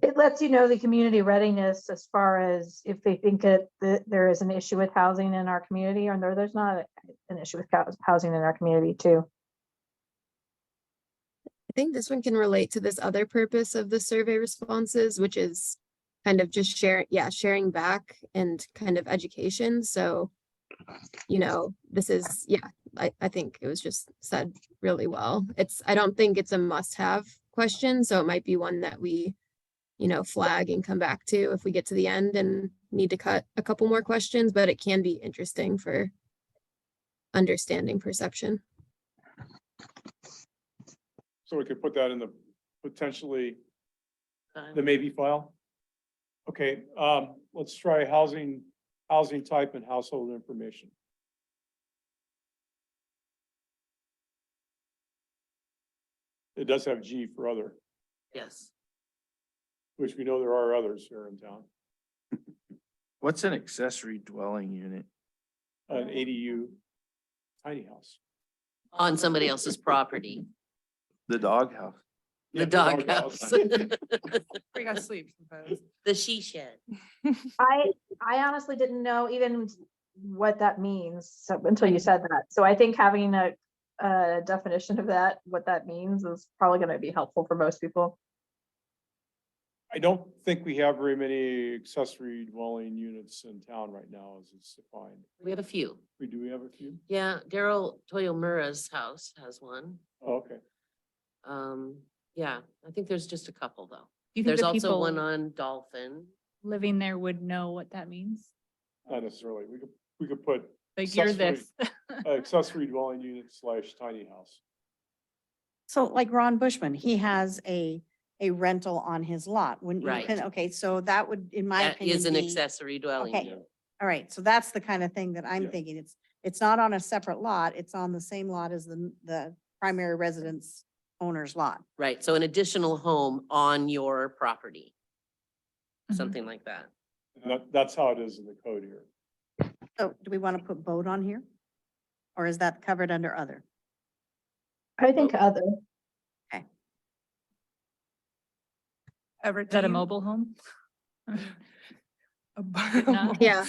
It lets you know the community readiness as far as if they think that there is an issue with housing in our community, or there's not an issue with housing in our community too. I think this one can relate to this other purpose of the survey responses, which is kind of just sharing back and kind of education. So, this is, I think it was just said really well. I don't think it's a must-have question, so it might be one that we, flag and come back to if we get to the end and need to cut a couple more questions, but it can be interesting for understanding perception. So we could put that in the potentially Fine. the maybe file. Okay, let's try housing type and household information. It does have G for other, Yes. which we know there are others here in town, What's an accessory dwelling unit? an ADU tiny house. On somebody else's property, The doghouse. Yeah, the doghouse, We got sleep sometimes. the she shed. I honestly didn't know even what that means until you said that. So I think having a definition of that, what that means is probably gonna be helpful for most people. I don't think we have very many accessory dwelling units in town right now as it's defined. We have a few. We have a few? Yeah, Daryl Toyomura's house has one. Oh, okay. Yeah, I think there's just a couple though. Do you think There's the also one people on Dolphin. living there would know what that means? Not necessarily. We could put Like you're Accessory. this. accessory dwelling unit / tiny house. So like Ron Bushman, he has a rental on his lot. When you Right. can, okay, so that would, in my That opinion, is an be- accessory dwelling Okay. unit. All right, so that's the kind of thing that I'm Yeah. thinking. It's not on a separate lot. It's on the same lot as the primary residence owner's lot. Right, so an additional home on your property, Mhm. something like that. And that's how it is in the code here. So do we want to put boat on here? Or is that covered under other? I think other, Everett, Is that a do you- mobile home? a No. Yeah.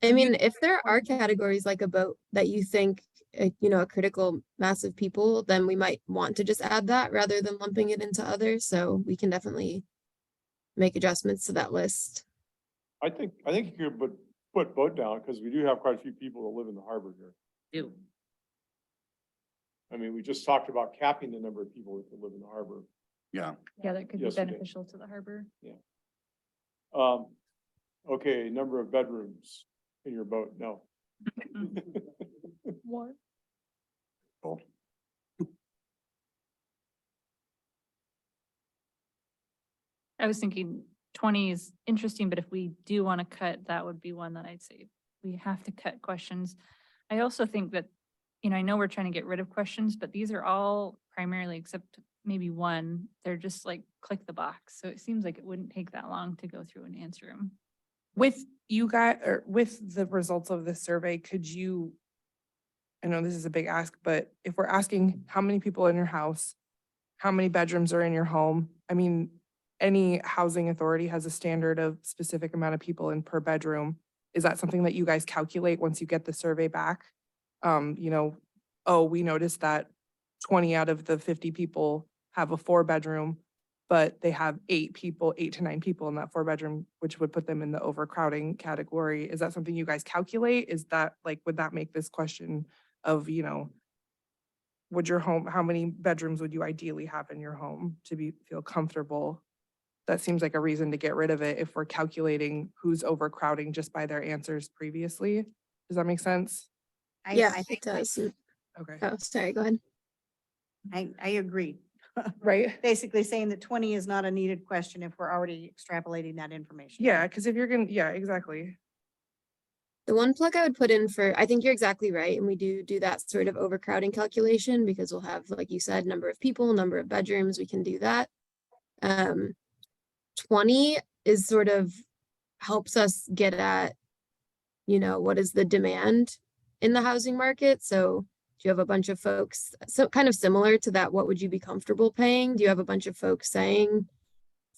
If there are categories like a boat that you think, a critical mass of people, then we might want to just add that rather than lumping it into others. So we can definitely make adjustments to that list. I think you could put boat down because we do have quite a few people that live in the harbor here. Do, I mean, we just talked about capping the number of people that could live in the harbor. Yeah, Yeah, that could be Yes, we did. beneficial to the harbor. Okay, number of bedrooms in your boat, no. What? cool. I was thinking 20 is interesting, but if we do want to cut, that would be one that I'd say we have to cut questions. I also think that, I know we're trying to get rid of questions, but these are all primarily, except maybe one, they're just like click the box. So it seems like it wouldn't take that long to go through and answer them. With you guys, or with the results of this survey, could you, I know this is a big ask, but if we're asking how many people in your house, how many bedrooms are in your home? I mean, any housing authority has a standard of specific amount of people in per bedroom. Is that something that you guys calculate once you get the survey back? Oh, we noticed that 20 out of the 50 people have a 4-bedroom, but they have 8 to 9 people in that 4-bedroom, which would put them in the overcrowding category. Is that something you guys calculate? Is that would that make this question of, would your home, how many bedrooms would you ideally have in your home to feel comfortable? That seems like a reason to get rid of it if we're calculating who's overcrowding just by their answers previously. Does that make sense? Yeah, I it think, does. Okay. Oh, sorry, go ahead. I agree. Right? Basically saying that 20 is not a needed question if we're already extrapolating that information. Yeah, because if you're gonna, yeah, exactly. The one plug I would put in I think you're exactly right. And we do that sort of overcrowding calculation because we'll have, like you said, number of people, number of bedrooms, we can do that. 20 is sort of helps us get at, what is the demand in the housing market? So do you have a bunch of folks, so kind of similar to that, what would you be comfortable paying? Do you have a bunch of folks saying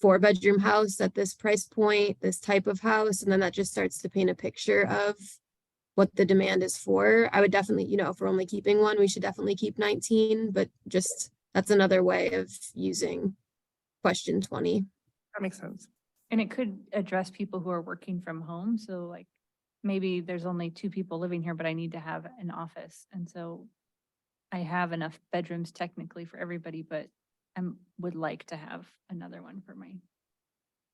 4-bedroom house at this price point, this type of house? And then that just starts to paint a picture of what the demand is for. I would definitely, if we're only keeping one, we should definitely keep 19, but just that's another way of using question 20. That makes sense. And it could address people who are working from home. So like, maybe there's only 2 people living here, but I need to have an office. And so I have enough bedrooms technically for everybody, but I would like to have another one for my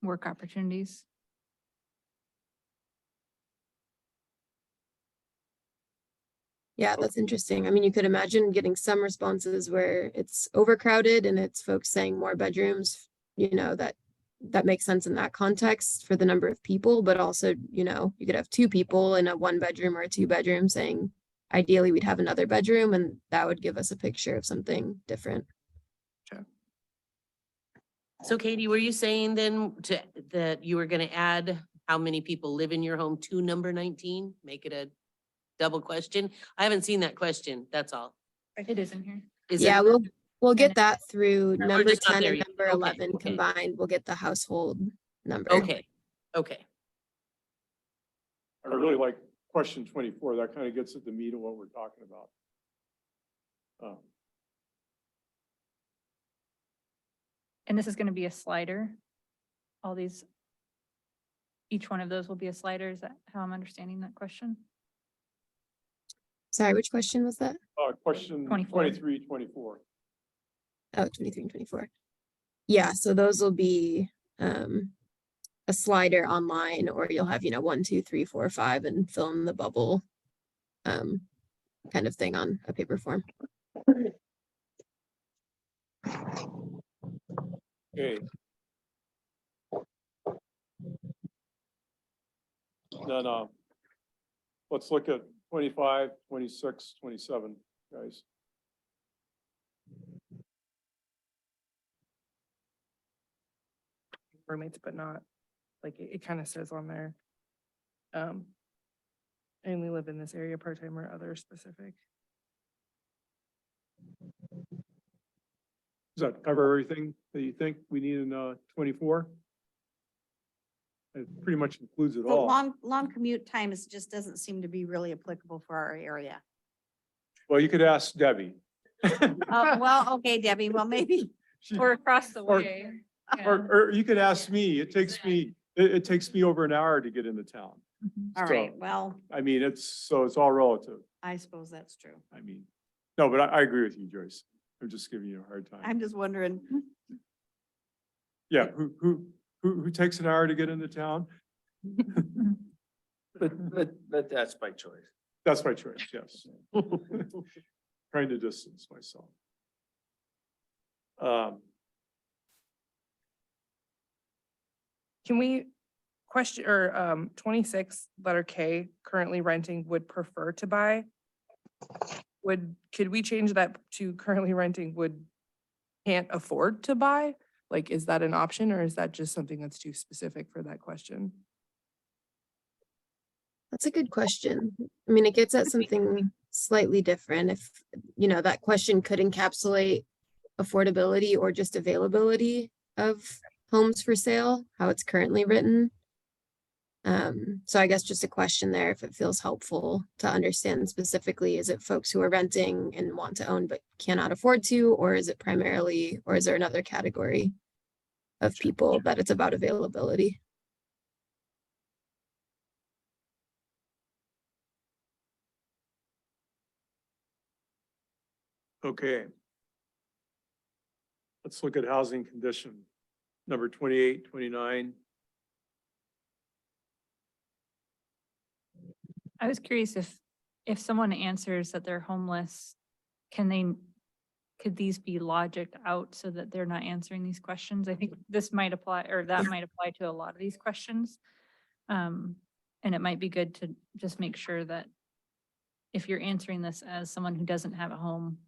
work opportunities. Yeah, that's interesting. I mean, you could imagine getting some responses where it's overcrowded and it's folks saying more bedrooms, that makes sense in that context for the number of people, but also, you could have two people in a 1 bedroom or a 2 bedroom saying, ideally, we'd have another bedroom, and that would give us a picture of something different. So Katie, were you saying then that you were gonna add how many people live in your home to number 19? Make it a double question? I haven't seen that question, that's all. It is in here. Is it? Yeah, we'll get that through We're number just not 10 there and yet. number Okay, 11 okay. combined. We'll get the household number. Okay, okay. I really like question 24. That kind of gets at the meat of what we're talking about. And this is gonna be a slider. All these, each one of those will be a slider. Is that how I'm understanding that question? Sorry, which question was that? Question 24. 23, 24. Oh, 23 and 24. Yeah, so those will be a slider online, or you'll have, 1, 2, 3, 4, 5 and fill in the bubble kind of thing on a paper form. Okay. Then, let's look at 25, 26, 27, guys. Roommates, but not, like, it kind of says on there. I only live in this area part-time or other specific. Does that cover everything that you think we need in 24? It pretty much includes it The all. long commute times just doesn't seem to be really applicable for our area. Well, you could ask Debbie. Well, okay, Debbie, well, maybe. She- Or across the Or- way. Yeah. Or you could ask me. It takes me over an hour to get into town. All So, right, well, I mean, it's all relative. I suppose that's true. I mean, no, but I agree with you, Joyce. I'm just giving you a hard time. I'm just wondering. Yeah, who takes an hour to get into town? But that's by choice. That's my choice, yes. Trying to distance myself. Can we question, or 26, letter K, currently renting would prefer to buy? Could we change that to currently renting would can't afford to buy? Like, is that an option, or is that just something that's too specific for that question? That's a good question. I mean, it gets at something slightly different. If, that question could encapsulate affordability or just availability of homes for sale, how it's currently written. So I guess just a question there, if it feels helpful to understand specifically, is it folks who are renting and want to own but cannot afford to, or is it primarily, or is there another category of people that it's about availability? Okay. Let's look at housing condition, number 28, 29. I was curious if someone answers that they're homeless, could these be logicked out so that they're not answering these questions? I think this might apply, or that might apply to a lot of these questions. And it might be good to just make sure that if you're answering this as someone who doesn't have a home,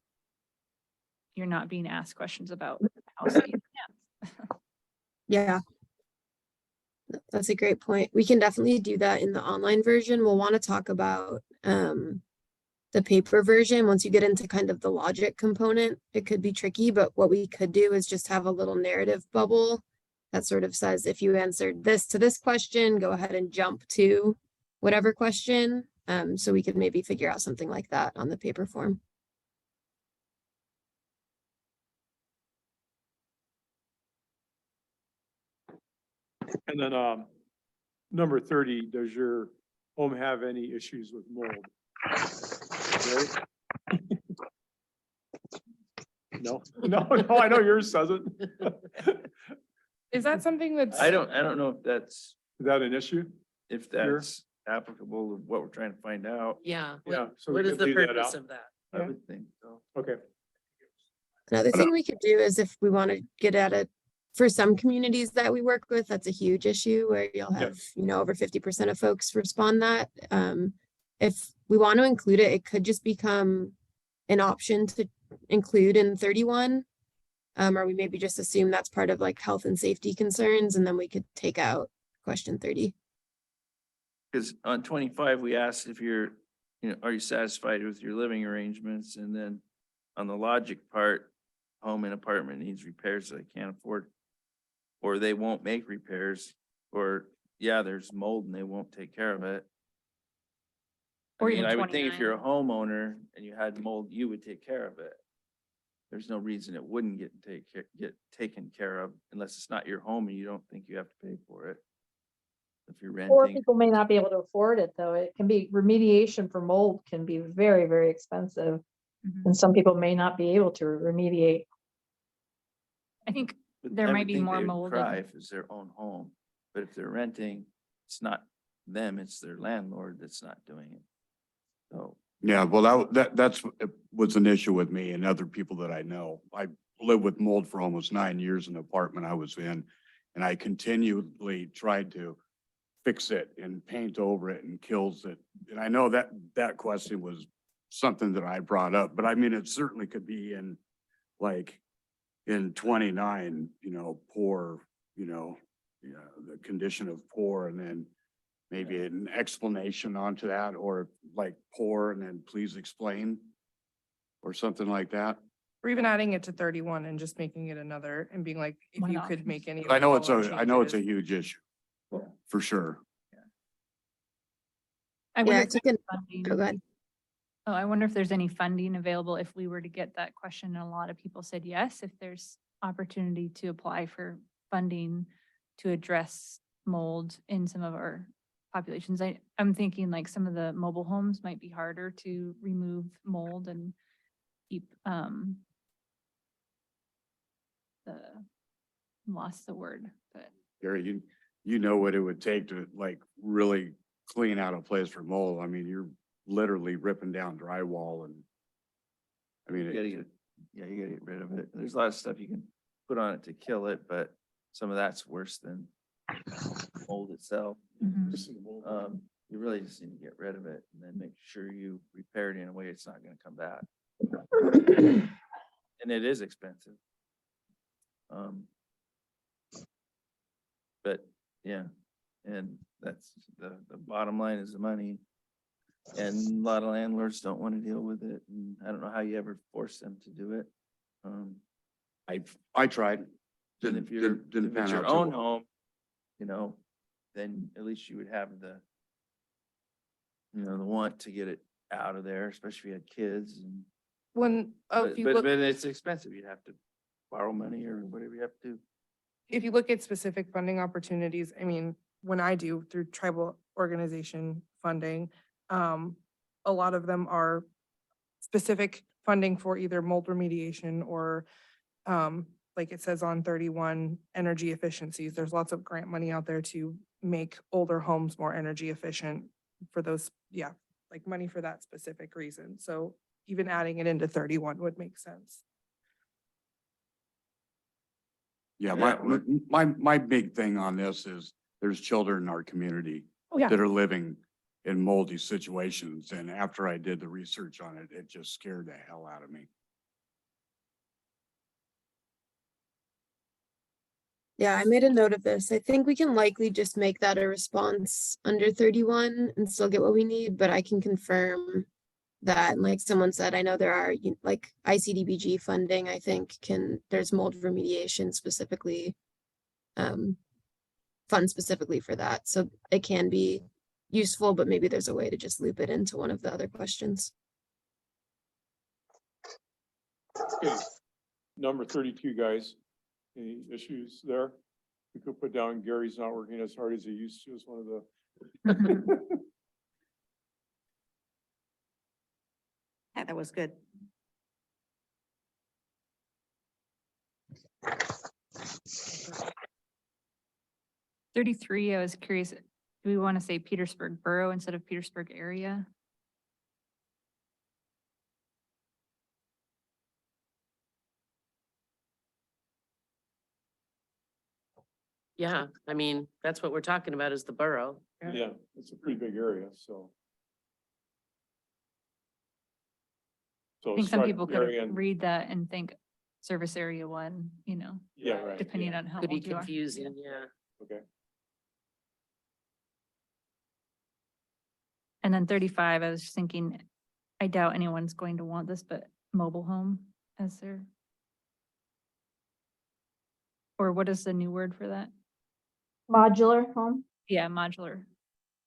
you're not being asked questions about housing. Yeah. That's a great point. We can definitely do that in the online version. We'll want to talk about the paper version. Once you get into kind of the logic component, it could be tricky, but what we could do is just have a little narrative bubble that sort of says, if you answered this to this question, go ahead and jump to whatever question. So we could maybe figure out something like that on the paper form. And then, number 30, does your home have any issues with mold? Right? No, I know yours doesn't. Is that something that's? I don't know if that's, Is that an issue? if Sure. that's applicable to what we're trying to find out. Yeah. Yeah, so we What is could the leave that purpose out. of that? I Yeah. would think so. Okay, Another thing we could do is if we want to get at it, for some communities that we work with, that's a huge issue where you'll Yeah. have, over 50% of folks respond that. If we want to include it, it could just become an option to include in 31. Or we maybe just assume that's part of like health and safety concerns, and then we could take out question 30. Because on 25, we asked if you're, are you satisfied with your living arrangements? And then on the logic part, home and apartment needs repairs that they can't afford. Or they won't make repairs, or yeah, there's mold and they won't take care of it. I Or mean, even I would think if you're a 29. homeowner and you had mold, you would take care of it. There's no reason it wouldn't get taken care of unless it's not your home and you don't think you have to pay for it. If you're Or renting, people may not be able to afford it, though. It can be remediation for mold can be very, very expensive. Mhm. And some people may not be able to remediate. I think but there I might would be think more they would mold. cry if it's their own home, but if they're renting, it's not them, it's their landlord that's not doing it. So, Yeah, well, that's was an issue with me and other people that I know. I lived with mold for almost 9 years in the apartment I was in. And I continually tried to fix it and paint over it and kills it. And I know that question was something that I brought up, but I mean, it certainly could be in like in 29, poor, the condition of poor, and then maybe an explanation onto that, or like poor and then please explain or something like that. Or even adding it to 31 and just making it another and being like, if One you option. could make any. of I the know it's following I know it's a changes. huge issue, for sure. I Yeah, wonder I if took there's an, funding. oh, go ahead. Oh, I wonder if there's any funding available if we were to get that question. And a lot of people said yes, if there's opportunity to apply for funding to address mold in some of our populations. I'm thinking like some of the mobile homes might be harder to remove mold and keep, lost the word, but Gary, you know what it would take to like really clean out a place for mold. I mean, you're literally ripping down drywall and I mean, you gotta get, yeah, you gotta get rid of it. There's a lot of stuff you can put on it to kill it, but some of that's worse than mold itself. mhm. You really just need to get rid of it and then make sure you repair it in a way it's not gonna come back. And it is expensive. But yeah, and that's the bottom line is the money. And a lot of landlords don't want to deal with it, and I don't know how you ever force them to do it. I tried. And Didn't, if you're, didn't, didn't if it's pan your out too own well. home, then at least you would have the want to get it out of there, especially if you had kids and, When, if you but look, it's expensive. You'd have to borrow money or whatever you have to do. if you look at specific funding opportunities, I mean, when I do through tribal organization funding, a lot of them are specific funding for either mold remediation or, like it says on 31, energy efficiencies. There's lots of grant money out there to make older homes more energy efficient for those, like money for that specific reason. So even adding it into 31 would make sense. Yeah, Yeah, my big thing on this is there's children in our community Oh, yeah. that are living in moldy situations. And after I did the research on it, it just scared the hell out of me. Yeah, I made a note of this. I think we can likely just make that a response under 31 and still get what we need, but I can confirm that, and like someone said, I know there are like ICDBG funding, I think there's mold remediation specifically, fund specifically for that. So it can be useful, but maybe there's a way to just loop it into one of the other questions. Okay, number 32, guys. Any issues there? We could put down Gary's not working as hard as he used to as one of the. Yeah, that was good. $33, I was curious, Do we want to say Petersburg Borough instead of Petersburg area? Yeah, I mean, that's what we're talking about is the borough. Yeah, it's a pretty big area, so. So I think some strike people could area and- read that and think service area one, Yeah, right. depending yeah, on how Could be old you are. confusing, yeah. Okay. And then 35, I was just thinking, I doubt anyone's going to want this, but mobile home as their. Or what is the new word for that? Modular home? Yeah, modular.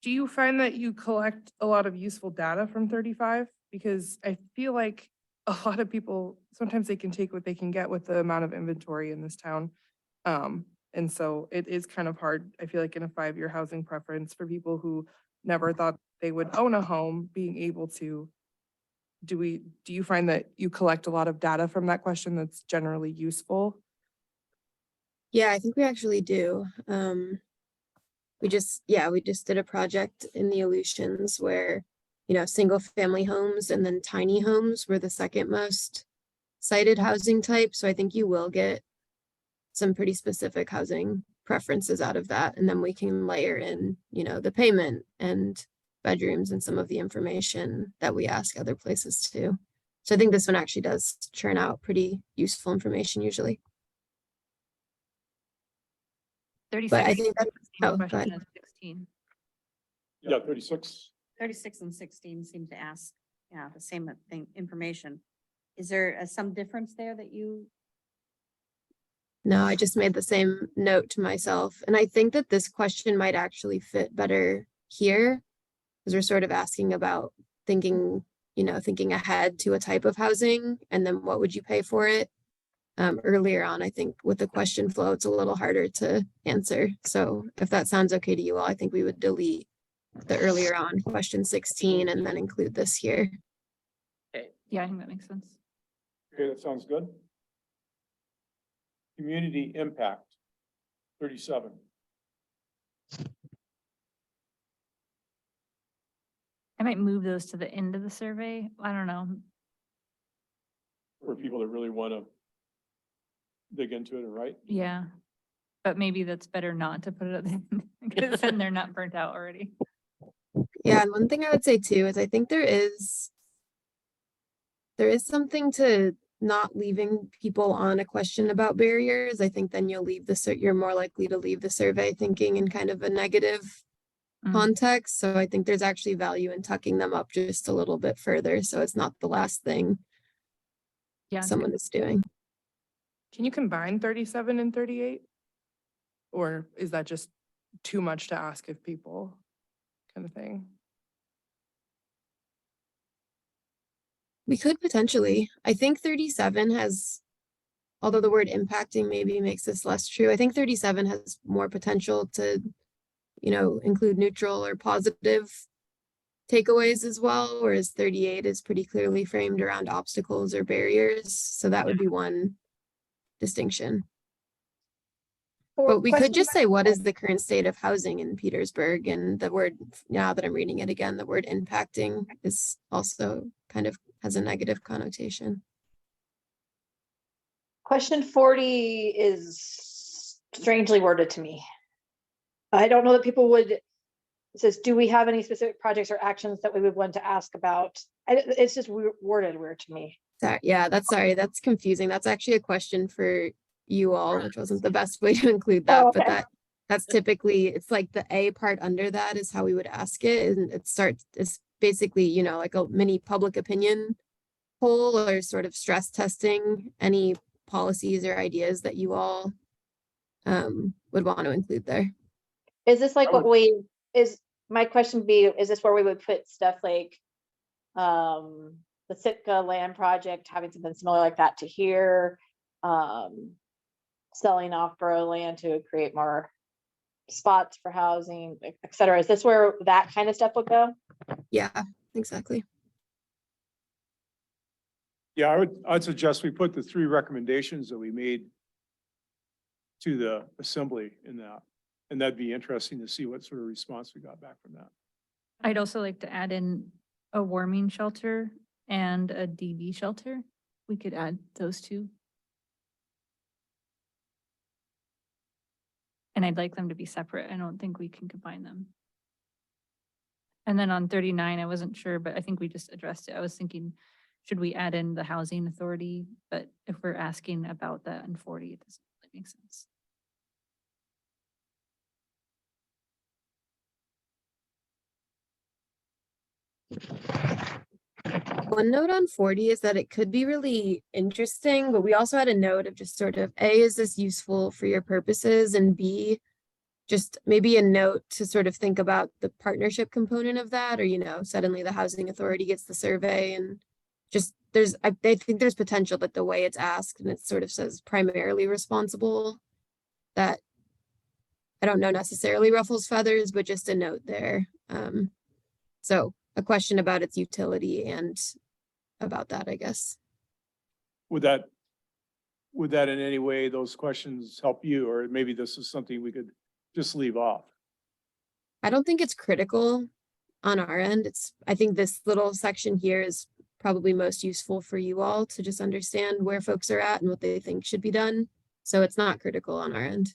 Do you find that you collect a lot of useful data from 35? Because I feel like a lot of people, sometimes they can take what they can get with the amount of inventory in this town. And so it is kind of hard, I feel like in a 5-year housing preference for people who never thought they would own a home, being able to. Do you find that you collect a lot of data from that question that's generally useful? Yeah, I think we actually do. We just did a project in the Aleutians where, single family homes and then tiny homes were the second most cited housing type. So I think you will get some pretty specific housing preferences out of that. And then we can layer in, the payment and bedrooms and some of the information that we ask other places too. So I think this one actually does churn out pretty useful information usually. 36. I think that- same oh, go question ahead. as 16. Yeah, 36. 36 and 16 seem to ask, the same thing, information. Is there some difference there that you? No, I just made the same note to myself. And I think that this question might actually fit better here. Because we're sort of asking about thinking ahead to a type of housing and then what would you pay for it? Earlier on, I think with the question flow, it's a little harder to answer. So if that sounds okay to you all, I think we would delete the earlier on question 16 and then include this here. Yeah, I think that makes sense. Okay, that sounds good. Community impact, 37. I might move those to the end of the survey. I don't know. For people that really want to dig into it and write. Yeah. But maybe that's better not to put it at the end because then they're not burnt out already. Yeah, and one thing I would say too is I think there is something to not leaving people on a question about barriers. I think then you're more likely to leave the survey thinking in kind of a negative Mm. context. So I think there's actually value in tucking them up just a little bit further. So it's not the last thing Yeah. someone is doing. Can you combine 37 and 38? Or is that just too much to ask of people kind of thing? We could potentially. I think 37 has, although the word impacting maybe makes this less true, I think 37 has more potential to, include neutral or positive takeaways as well, whereas 38 is pretty clearly framed around obstacles or barriers. So that would be one distinction. But we could just say, what is the current state of housing in Petersburg? And the word, now that I'm reading it again, the word impacting is also kind of has a negative connotation. Question 40 is strangely worded to me. I don't know that people would, it says, do we have any specific projects or actions that we would want to ask about? It's just worded weird to me. That's confusing. That's actually a question for you all, which wasn't the best way to include that, Oh, but okay. that's typically, it's like the A part under that is how we would ask it. And it's basically, like a mini public opinion poll or sort of stress testing any policies or ideas that you all would want to include there. Is this like I what would- my question be, is this where we would put stuff like the Sitka land project, having something similar like that to here? Selling off borough land to create more spots for housing, et cetera. Is this where that kind of stuff would go? Yeah, exactly. Yeah, I'd suggest we put the 3 recommendations that we made to the assembly in that. And that'd be interesting to see what sort of response we got back from that. I'd also like to add in a warming shelter and a DV shelter. We could add those two. And I'd like them to be separate. I don't think we can combine them. And then on 39, I wasn't sure, but I think we just addressed it. I was thinking, should we add in the housing authority? But if we're asking about that in 40, it doesn't really make sense. One note on 40 is that it could be really interesting, but we also had a note of just sort of A, is this useful for your purposes? And B, just maybe a note to sort of think about the partnership component of that, or, you know, suddenly the housing authority gets the survey and just I think there's potential that the way it's asked and it sort of says primarily responsible, that I don't know necessarily ruffles feathers, but just a note there. So a question about its utility and about that, I guess. Would that in any way, those questions help you, or maybe this is something we could just leave off? I don't think it's critical on our end. I think this little section here is probably most useful for you all to just understand where folks are at and what they think should be done. So it's not critical on our end.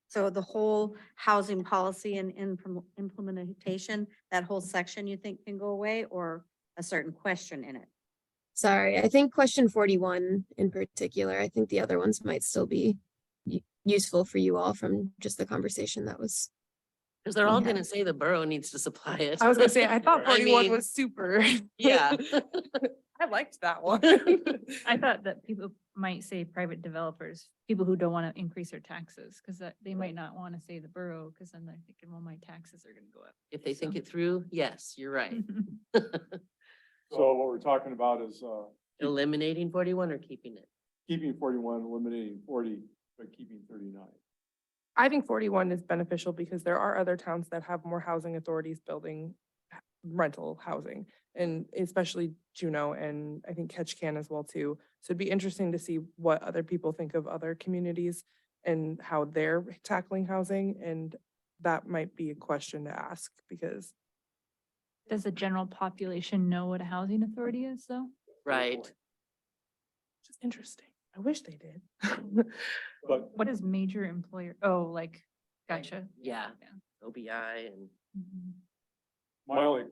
So the whole housing policy and implementation, that whole section you think can go away, or a certain question in it? Sorry, I think question 41 in particular, I think the other ones might still be useful for you all from just the conversation that was. Because they're all Yeah. gonna say the borough needs to supply it. I was gonna say, I thought 41 mean, was super. Yeah. I liked that one. I thought that people might say private developers, people who don't want to increase their taxes, because they might not want to say the borough, because then they're thinking, well, my taxes are going to go up. If they think it through, yes, you're right. So what we're talking about is, Eliminating 41 or keeping it? keeping 41, eliminating 40, but keeping 39. I think 41 is beneficial because there are other towns that have more housing authorities building rental housing, and especially Juneau and I think Ketchikan as well too. So it'd be interesting to see what other people think of other communities and how they're tackling housing, and that might be a question to ask because Does the general population know what a housing authority is, though? Right. it's just interesting. I wish they did. But What is major employer? Oh, like, gotcha. Yeah, Yeah. OBI and Mhm. my only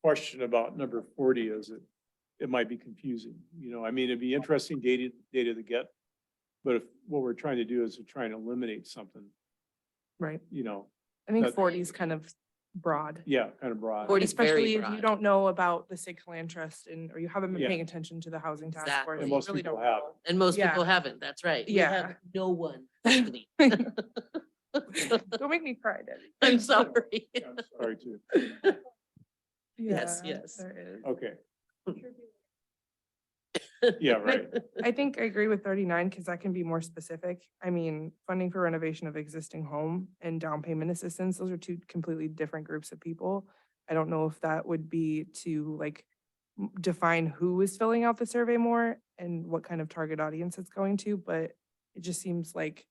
question about number 40 is it might be confusing, you know, I mean, it'd be interesting data to get. But if what we're trying to do is to try and eliminate something, Right. you know, I think That- 40 is kind of broad. yeah, kind of broad. 40 is very Especially if you broad. don't know about the SIG land trust or you haven't been Yeah. paying attention to the housing task force. Exactly. And you most really people don't have. know. And most Yeah. people haven't, that's right. We Yeah. have no one listening. Don't make me cry, Debbie. I'm sorry. I'm sorry too. Yes, Yeah, yes. There is. Okay. Yeah, right. I think I agree with 39 because that can be more specific. I mean, funding for renovation of existing home and down payment assistance, those are two completely different groups of people. I don't know if that would be to like define who is filling out the survey more and what kind of target audience it's going to, but it just seems like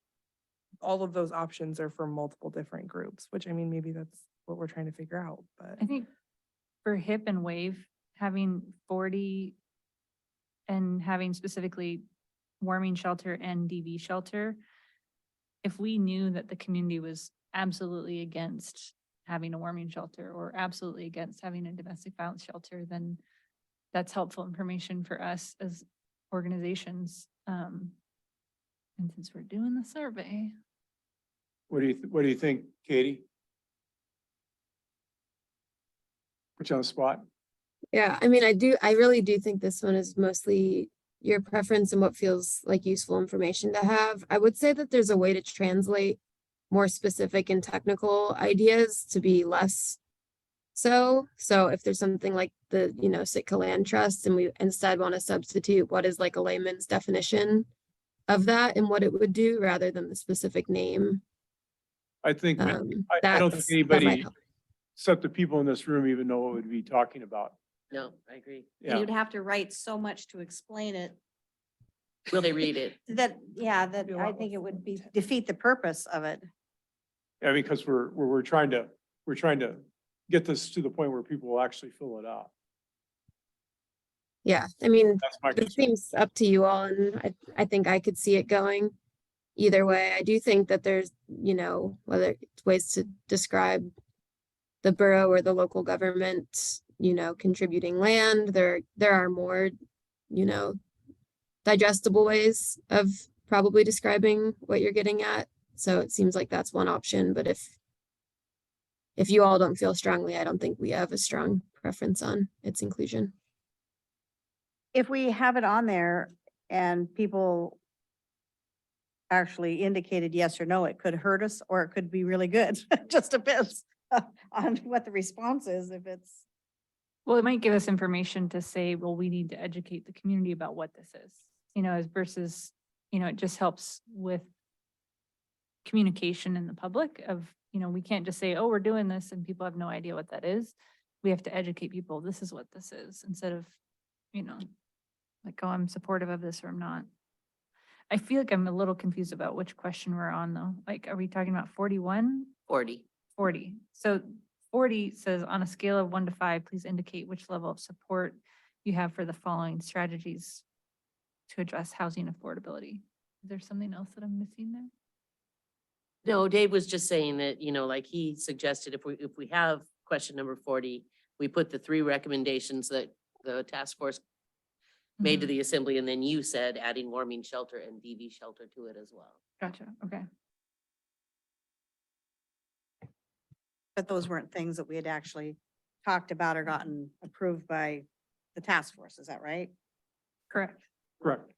all of those options are for multiple different groups, which I mean, maybe that's what we're trying to figure out, but. I think for HIP and WAVE, having 40 and having specifically warming shelter and DV shelter, if we knew that the community was absolutely against having a warming shelter or absolutely against having a domestic violence shelter, then that's helpful information for us as organizations. And since we're doing the survey, What do you think, Katie? Put you on the spot. Yeah, I mean, I really do think this one is mostly your preference and what feels like useful information to have. I would say that there's a way to translate more specific and technical ideas to be less so. So if there's something like the, you know, Sitka Land Trust and we instead want to substitute what is like a layman's definition of that and what it would do rather than the specific name. I think, I don't think That might anybody, help. except the people in this room, even know what we'd be talking about. No, I agree. And Yeah, you'd have to write so much to explain it Will they read it? That, yeah, that Be a I lot think less it would than be 10. defeat the purpose of it. I mean, because we're trying to get this to the point where people will actually fill it out. Yeah, I mean, That's my it concern. seems up to you all, and I think I could see it going either way. I do think that there's, whether it's ways to describe the borough or the local government, contributing land, there are more, digestible ways of probably describing what you're getting at. So it seems like that's one option, but if you all don't feel strongly, I don't think we have a strong preference on its inclusion. If we have it on there and people actually indicated yes or no, it could hurt us or it could be really good. Just depends on what the response is, if it's. Well, it might give us information to say, well, we need to educate the community about what this is, as versus, it just helps with communication in the public of, we can't just say, oh, we're doing this and people have no idea what that is. We have to educate people, this is what this is, instead of, like, oh, I'm supportive of this or I'm not. I feel like I'm a little confused about which question we're on though. Like, are we talking about 41? 40. 40. So 40 says on a scale of 1 to 5, please indicate which level of support you have for the following strategies to address housing affordability. Is there something else that I'm missing there? No, Dave was just saying that, like he suggested if we have question number 40, we put the 3 recommendations that the task force made to Mhm. the assembly, and then you said adding warming shelter and DV shelter to it as well. Gotcha, okay. But those weren't things that we had actually talked about or gotten approved by the task force, is that right? Correct. Correct.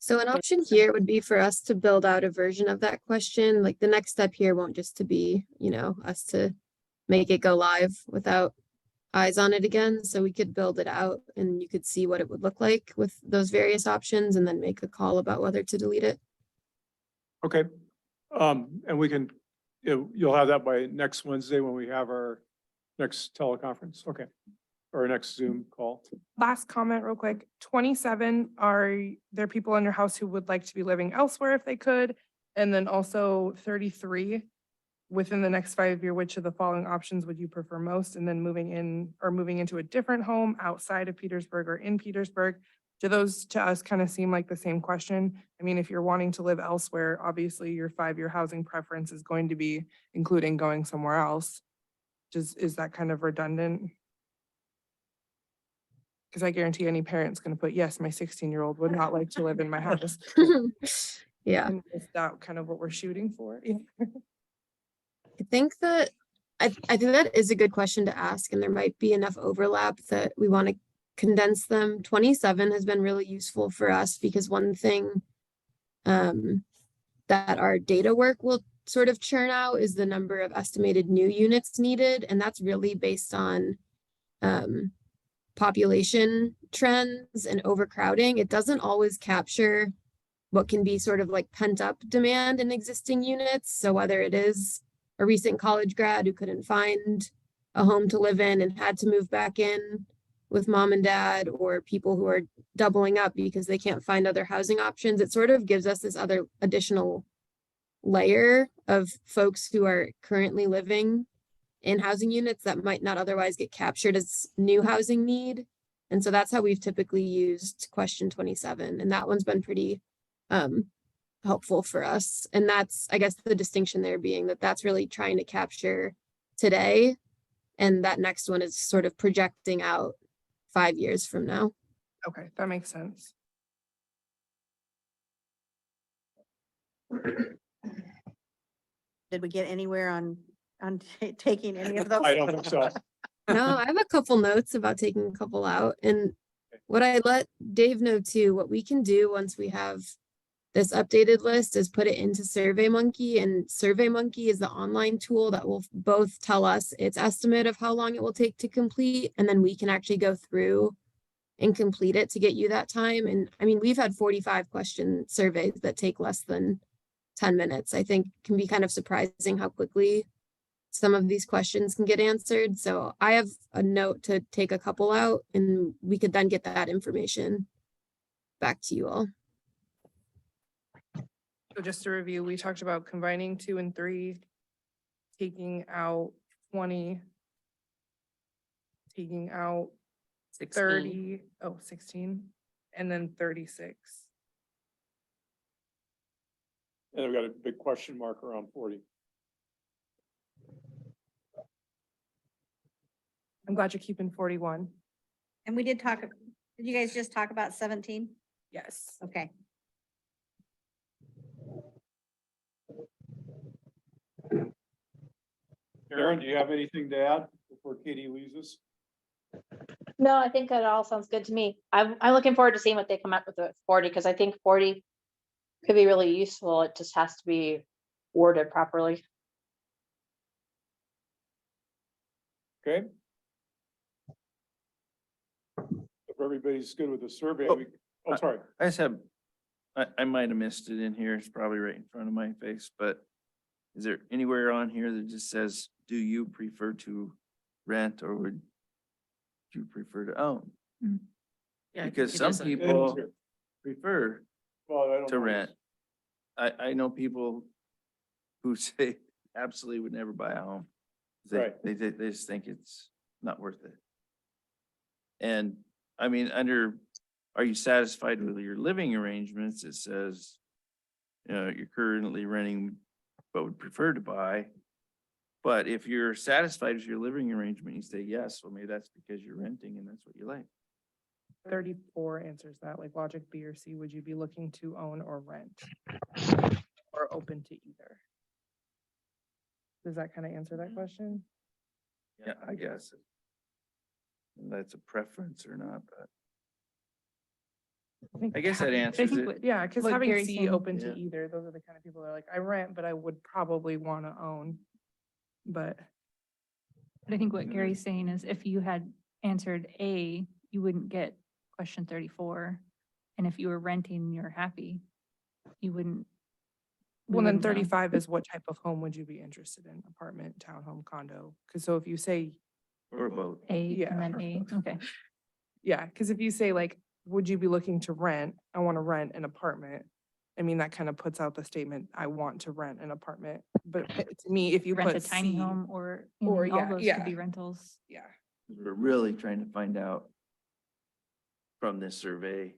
So an option here would be for us to build out a version of that question. Like the next step here won't just to be, us to make it go live without eyes on it again. So we could build it out and you could see what it would look like with those various options and then make a call about whether to delete it. Okay. And we can, you'll have that by next Wednesday when we have our next teleconference. Okay. Or our next Zoom call. Last comment real quick, 27, are there people in your house who would like to be living elsewhere if they could? And then also 33, within the next 5 year, which of the following options would you prefer most? And then moving into a different home outside of Petersburg or in Petersburg? Do those to us kind of seem like the same question? I mean, if you're wanting to live elsewhere, obviously your 5-year housing preference is going to be including going somewhere else. Is that kind of redundant? Because I guarantee any parent's going to put, yes, my 16-year-old would not like to live in my house. Yeah. And is that kind of what we're shooting for? Yeah. I think that I think that is a good question to ask, and there might be enough overlap that we want to condense them. 27 has been really useful for us because one thing that our data work will sort of churn out is the number of estimated new units needed, and that's really based on population trends and overcrowding. It doesn't always capture what can be sort of like pent up demand in existing units. So whether it is a recent college grad who couldn't find a home to live in and had to move back in with mom and dad, or people who are doubling up because they can't find other housing options, it sort of gives us this other additional layer of folks who are currently living in housing units that might not otherwise get captured as new housing need. And so that's how we've typically used question 27. And that one's been pretty helpful for us. And that's, I guess, the distinction there being that that's really trying to capture today. And that next one is sort of projecting out 5 years from now. Okay, that makes sense. Did we get anywhere on taking any of those? I don't think so. No, I have a couple notes about taking a couple out. And what I let Dave know too, what we can do once we have this updated list is put it into SurveyMonkey, and SurveyMonkey is the online tool that will both tell us its estimate of how long it will take to complete, and then we can actually go through and complete it to get you that time. And I mean, we've had 45 question surveys that take less than 10 minutes. I think can be kind of surprising how quickly some of these questions can get answered. So I have a note to take a couple out and we could then get that information back to you all. So just to review, we talked about combining 2 and 3, taking out 20, taking out 16. 30, 16, and then 36. And I've got a big question mark around 40. I'm glad you're keeping 41. And we did talk, did you guys just talk about 17? Yes. Okay. Aaron, do you have anything to add before Katie leaves us? No, I think that all sounds good to me. I'm looking forward to seeing what they come up with at 40, because I think 40 could be really useful. It just has to be worded properly. Okay. If everybody's good with the survey, Oh, oh, sorry. I just have, I might have missed it in here. It's probably right in front of my face, but is there anywhere on here that just says, do you prefer to rent or would you prefer to own? Yeah, I think Because it some is a- people prefer Well, I don't to know. rent. I know people who say absolutely would never buy a home. They, Right. they just think it's not worth it. And I mean, are you satisfied with your living arrangements? It says, you're currently renting, but would prefer to buy. But if you're satisfied with your living arrangement, you say yes, well, maybe that's because you're renting and that's what you like. 34 answers that, like logic B or C. Would you be looking to own or rent? Or open to either? Does that kind of answer that question? Yeah, I guess. And that's a preference or not, but I guess that answers think it. what- Yeah, because What having Gary's C saying- open Yeah. to either, those are the kind of people that are like, I rent, but I would probably want to own. But But I think what Gary's saying is if you had answered A, you wouldn't get question 34. And if you were renting, and you're happy, you wouldn't. we well, then wouldn't know. 35 is what type of home would you be interested in? Apartment, townhome, condo? Because so if you say, Or both. A Yeah. and then A, okay. yeah, because if you say like, would you be looking to rent? I want to rent an apartment. I mean, that kind of puts out the statement, I want to rent an apartment. But to me, if you Rent put a tiny C, home or, I or mean, all yeah, those yeah. could be rentals. yeah. We're really trying to find out from this survey,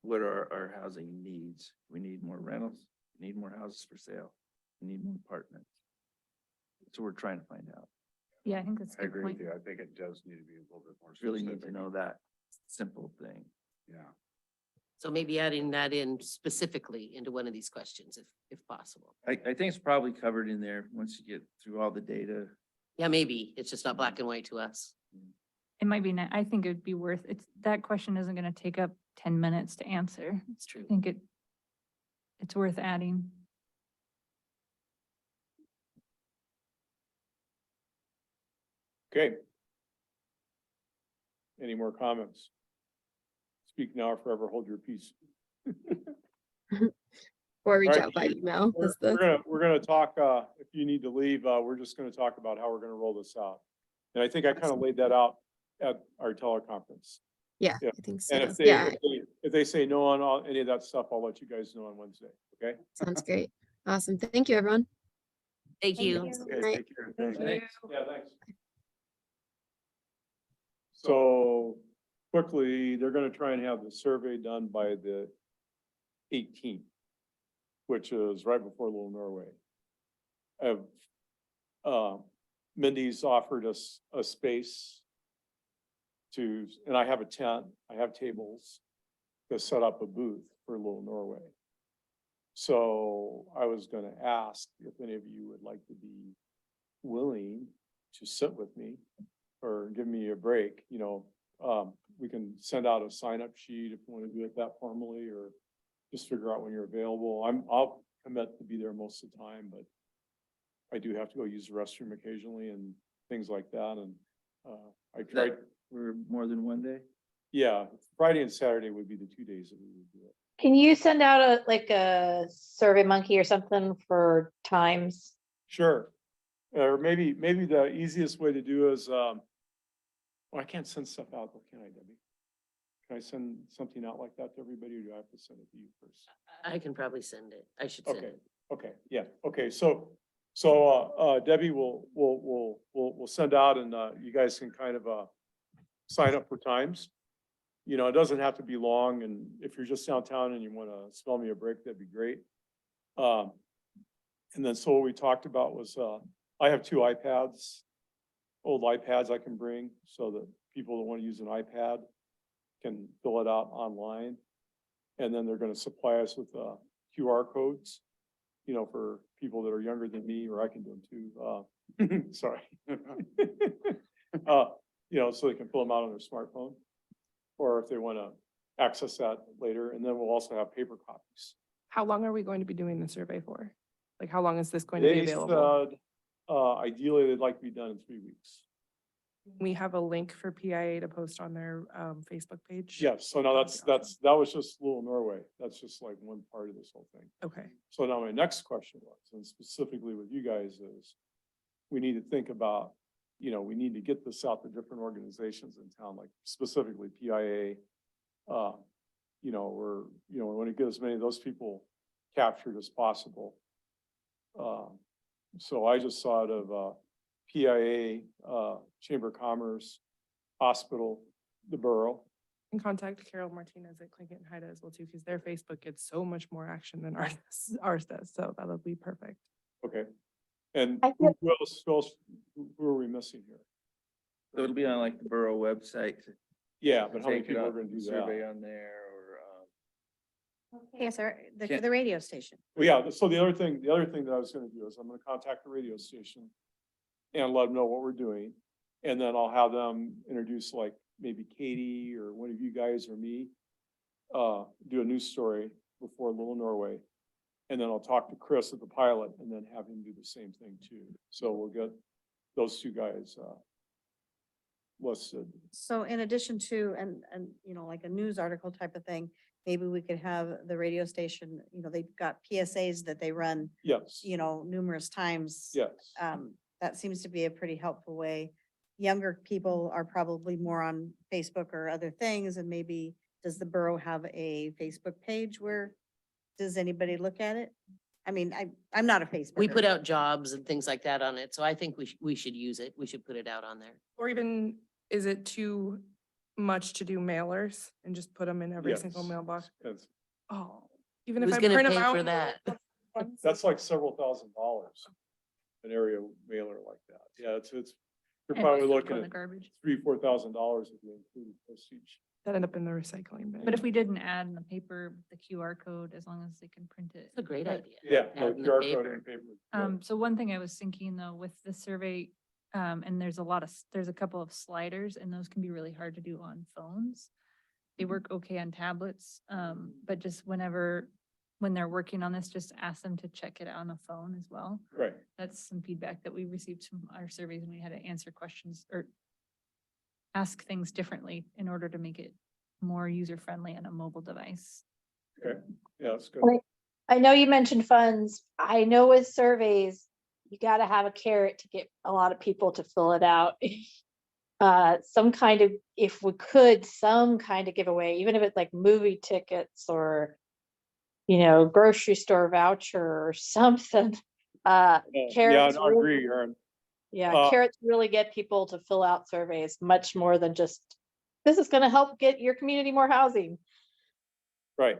what are our housing needs? We need more rentals, we need more houses for sale, we need more apartments. So we're trying to find out. Yeah, I think that's a I good agree point. with you. I think it does need to be a little bit more Really need to specific. know that simple thing. Yeah. So maybe adding that in specifically into one of these questions if possible. I think it's probably covered in there once you get through all the data. Yeah, maybe. It's just not black and white to us. It might be, I think it'd be worth, that question isn't gonna take up 10 minutes to answer. It's true. I think it's worth adding. Okay. Any more comments? Speak now or forever hold your peace. Or reach Alright, out by email. We're is the- we're gonna talk, if you need to leave, we're just gonna talk about how we're gonna roll this out. And I think I kind of laid that out at our teleconference. Yeah, Yeah. I think so. And Yeah, if they say no on any of that stuff, I'll let you guys know on Wednesday, okay? sounds great. Awesome. Thank you, everyone. Thank Thank you. you. Okay, Right. take care. Thank Thanks. you. Yeah, thanks. So quickly, they're gonna try and have the survey done by the 18th, which is right before Little Norway. Mindy's offered us a space and I have a tent, I have tables to set up a booth for Little Norway. So I was gonna ask if any of you would like to be willing to sit with me or give me a break, we can send out a sign-up sheet if you want to do it that formally, or just figure out when you're available. I'll commit to be there most of the time, but I do have to go use the restroom occasionally and things like that, and, I tried, For more than one day? yeah, Friday and Saturday would be the 2 days that we would do it. Can you send out a Survey Monkey or something for times? Sure. Or maybe the easiest way to do is, well, I can't send stuff out, though, can I, Debbie? Can I send something out like that to everybody, or do I have to send it to you first? I can probably send it. I should send Okay, it. okay, yeah, okay, so, Debbie will send out and, you guys can kind of, sign up for times. You know, it doesn't have to be long, and if you're just downtown and you wanna spell me a break, that'd be great. And then, so what we talked about was, I have 2 iPads, old iPads I can bring, so that people that wanna use an iPad can fill it out online. And then they're gonna supply us with, QR codes, you know, for people that are younger than me, or I can do them too, sorry. You know, so they can fill them out on their smartphone, or if they wanna access that later, and then we'll also have paper copies. How long are we going to be doing the survey for? Like, how long is this going to be They available? said, ideally, they'd like to be done in 3 weeks. We have a link for PIA to post on their Facebook page? Yes, so now that was just Little Norway, that's just like one part of this whole thing. Okay. So now my next question was, and specifically with you guys, is we need to think about, you know, we need to get this out to different organizations in town, like specifically PIA. You know, we want to get as many of those people captured as possible. So I just thought of, PIA, Chamber of Commerce, hospital, the borough. And contact Carol Martinez at Plinkett and Haida as well too, because their Facebook gets so much more action than ours does. So that'll be perfect. Okay. And I who else, who are we missing here? So it'll be on like the borough website. to Yeah, but how many take people are out gonna do the Survey that? on there Yes, sir, for Can't- the radio station. Well, yeah, so the other thing that I was gonna do is I'm gonna contact the radio station and let them know what we're doing. And then I'll have them introduce like maybe Katie or one of you guys or me, do a news story before Little Norway. And then I'll talk to Chris at the pilot and then have him do the same thing too. So we'll get those 2 guys, listed. So in addition to, and, you know, like a news article type of thing, maybe we could have the radio station, you know, they've got PSAs that they run, Yes, you know, numerous times. yes. That seems to be a pretty helpful way. Younger people are probably more on Facebook or other things, and maybe, does the borough have a Facebook page where, does anybody look at it? I mean, I'm not a Facebooker. We put out jobs and things like that on it, so I think we should use it. We should put it out on there. Or even, is it too much to do mailers and just put them in every single Yes. mailbox? That's- Oh, even if Who's I gonna print them pay out. for that? That's like several $1,000s, an area mailer like that. Yeah, it's, you're And probably throw looking in the at garbage. $3,000-4,000 if you include postage. That end up in the recycling bin. But if we didn't add in the paper, the QR code, as long as they can print it. It's a great But, idea. Yeah, no, Add in the QR code paper. and paper. yeah. So one thing I was thinking though, with the survey, and there's a couple of sliders and those can be really hard to do on phones. They work okay on tablets, but just when they're working on this, just ask them to check it out on a phone as well. Right, That's some feedback that we received from our surveys when we had to answer questions or ask things differently in order to make it more user-friendly on a mobile device. okay, yeah, that's good. Right. I know you mentioned funds. I know with surveys, you gotta have a carrot to get a lot of people to fill it out. Some kind of, if we could, some kind of giveaway, even if it's like movie tickets or, you know, grocery store voucher or something. Yeah, Carrots no, I really- agree, Aaron. Yeah, Uh, carrots really get people to fill out surveys much more than just, this is gonna help get your community more housing. Right.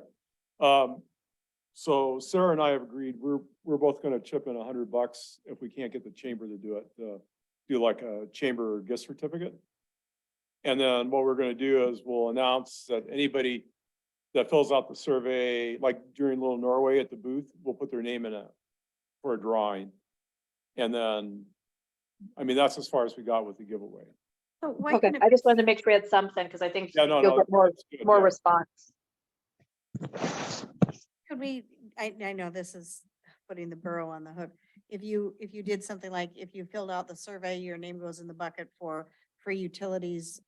So Sarah and I have agreed, we're both gonna chip in $100 if we can't get the chamber to do it, do like a chamber gift certificate. And then what we're gonna do is we'll announce that anybody that fills out the survey, like during Little Norway at the booth, we'll put their name in it for a drawing. And then, I mean, that's as far as we got with the giveaway. So why Okay, couldn't it I be- just wanted to make sure we had something, because I think Yeah, no, you'll no. get more, that's good, more yeah. response. Could we, I know this is putting the borough on the hook. If you did something like, if you filled out the survey, your name goes in the bucket for free utilities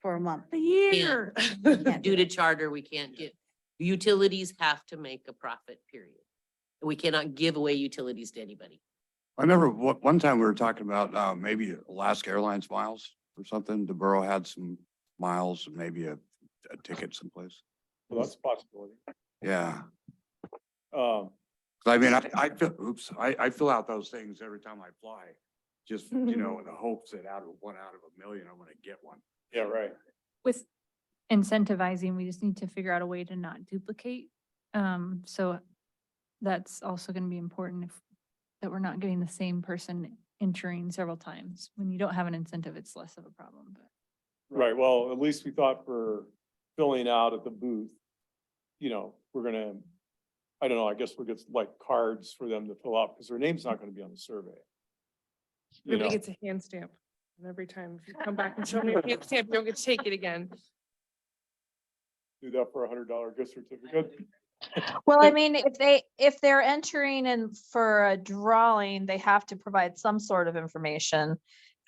for a month. A year. can't Due do to charter, we can't get, utilities have to make a profit, period. We cannot give away utilities to anybody. I remember one time we were talking about, maybe Alaska Airlines miles or something. The borough had some miles and maybe a a ticket someplace. Well, that's a possibility. Yeah. Um, 'Cause I mean, I fill out those things every time I fly. Just, you know, in the hopes that out of a million, I'm gonna get one. yeah, right. With incentivizing, we just need to figure out a way to not duplicate. So that's also gonna be important if, that we're not getting the same person entering several times. When you don't have an incentive, it's less of a problem, but. Right, well, at least we thought for filling out at the booth, you know, we're gonna, I don't know, I guess we'll get like cards for them to fill out, because their name's not gonna be on the survey. You Everybody know, gets a hand stamp. And every time if you come back and show me a hand stamp, you don't get to take it again. do that for $100 gift certificate. Well, I mean, if they're entering in for a drawing, they have to provide some sort of information.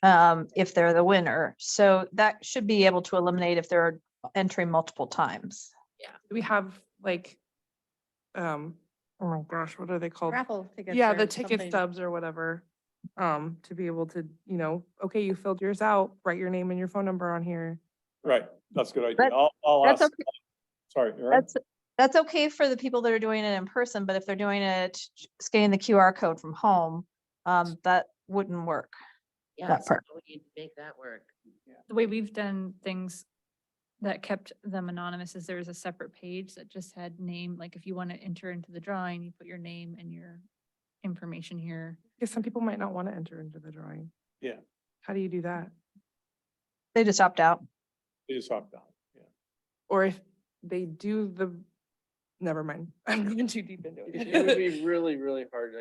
If they're the winner, so that should be able to eliminate if they're entering multiple times. We have like, oh my gosh, what are they called? Raffle tickets. Yeah, or the ticket something. stubs or whatever. To be able to, you know, okay, you filled yours out, write your name and your phone number on here. Right, that's a good idea. That- I'll That's ask, okay. sorry, Aaron? That's okay for the people that are doing it in person, but if they're doing it, scanning the QR code from home, that wouldn't work. Yeah, That so part. how would you make that work? The way we've done things that kept them anonymous is there was a separate page that just had name, like if you want to enter into the drawing, you put your name and your information here. Because some people might not want to enter into the drawing. Yeah. How do you do that? They just opt out. They just opt out, yeah. Or if they do never mind, I'm going too deep into It would it. be really, really hard,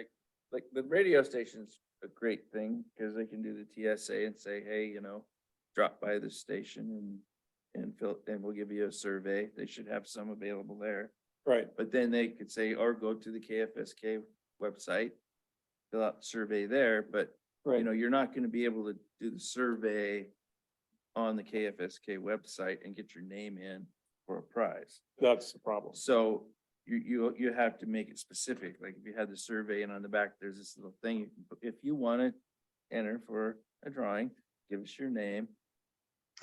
like the radio station's a great thing, because they can do the TSA and say, hey, you know, drop by the station and we'll give you a survey. They should have some available there. Right, But then they could say, or go to the KFSK website, fill out the survey there, but you right. know, you're not gonna be able to do the survey on the KFSK website and get your name in for a prize. That's the problem. So you have to make it specific, like if you had the survey and on the back, there's this little thing, you can put- if you wanna enter for a drawing, give us your name.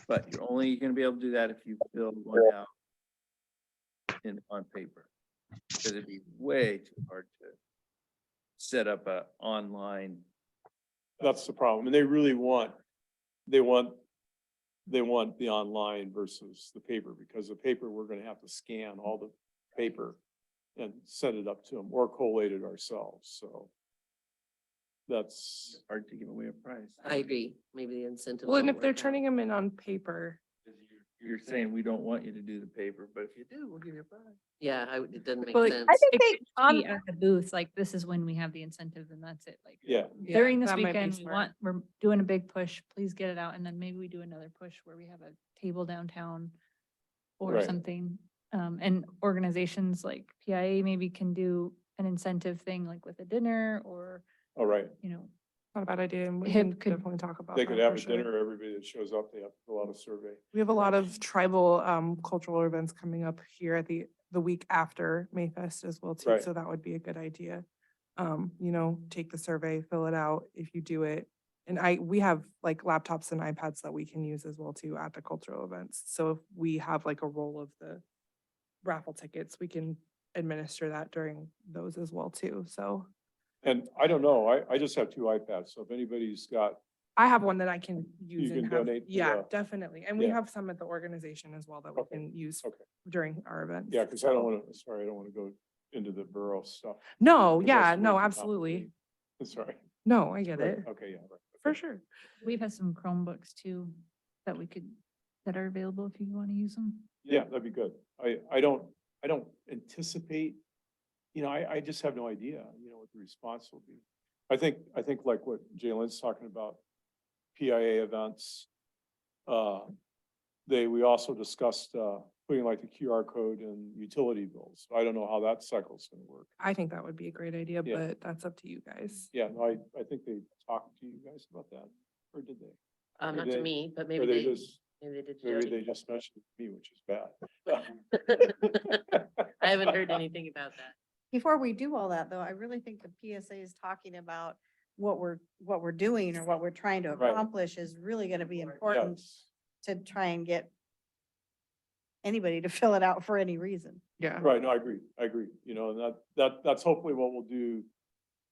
But you're only gonna be able to do that if you fill one out on paper. Cause it'd be way too hard to set up a online. That's the problem. And they really want, they want the online versus the paper, because the paper, we're gonna have to scan all the paper and send it up to them or collate it ourselves, so. That's, Hard to give away a prize. I agree, maybe the incentive. Well, and won't if they're work out. turning them in on paper, You're saying we don't want you to do the paper, but if you do, we'll give you a prize. Yeah, it doesn't make Well, like, sense. I think It they, could be at the booth, like this is when we have the incentive and that's it, like. yeah, Yeah, During this that might be weekend, smart. we're doing a big push, please get it out, and then maybe we do another push where we have a table downtown or Right. something. And organizations like PIA maybe can do an incentive thing like with a dinner or, all right. you know, not a bad idea, and we HIP can could- definitely talk about They that could have for a sure. dinner, everybody that shows up, they have to fill out a survey. We have a lot of tribal cultural events coming up here at the week after Mayfest as well too, Right. so that would be a good idea. You know, take the survey, fill it out if you do it. And we have like laptops and iPads that we can use as well too at the cultural events. So if we have like a roll of the raffle tickets, we can administer that during those as well too. So And I don't know, I just have 2 iPads, so if anybody's got, I have one that I can use can and have, donate to yeah, the- definitely. And we Yeah. have some at the organization as well that we Okay, can use okay. during our events. yeah, because I don't so. want to, sorry, I don't want to go into the borough stuff. No, 'cause yeah, that's way no, too absolutely. complicated. Sorry. No, I get Right, it, okay, yeah. right, for okay. sure. we've had some Chromebooks too that we could, that are available if you want to use them. Yeah, that'd be good. I don't anticipate, you know, I just have no idea, you know, what the response will be. I think like what Jalen's talking about, PIA events. We also discussed, putting like the QR code in utility bills. I don't know how that cycle's gonna work. I think that would be a great idea, Yeah. but that's up to you guys. Yeah, no, I think they talked to you guys about that, or did they? Not they- to me, but Or maybe they they, just, maybe they did. to maybe Jody. they just mentioned it to me, which is bad. I haven't heard anything about that. Before we do all that, though, I really think the PSA is talking about what we're doing or what we're trying to Right. accomplish is really gonna be important Yes. to try and get anybody to fill it out for any reason. Yeah. Right, no, I agree, you know, and that's hopefully what we'll do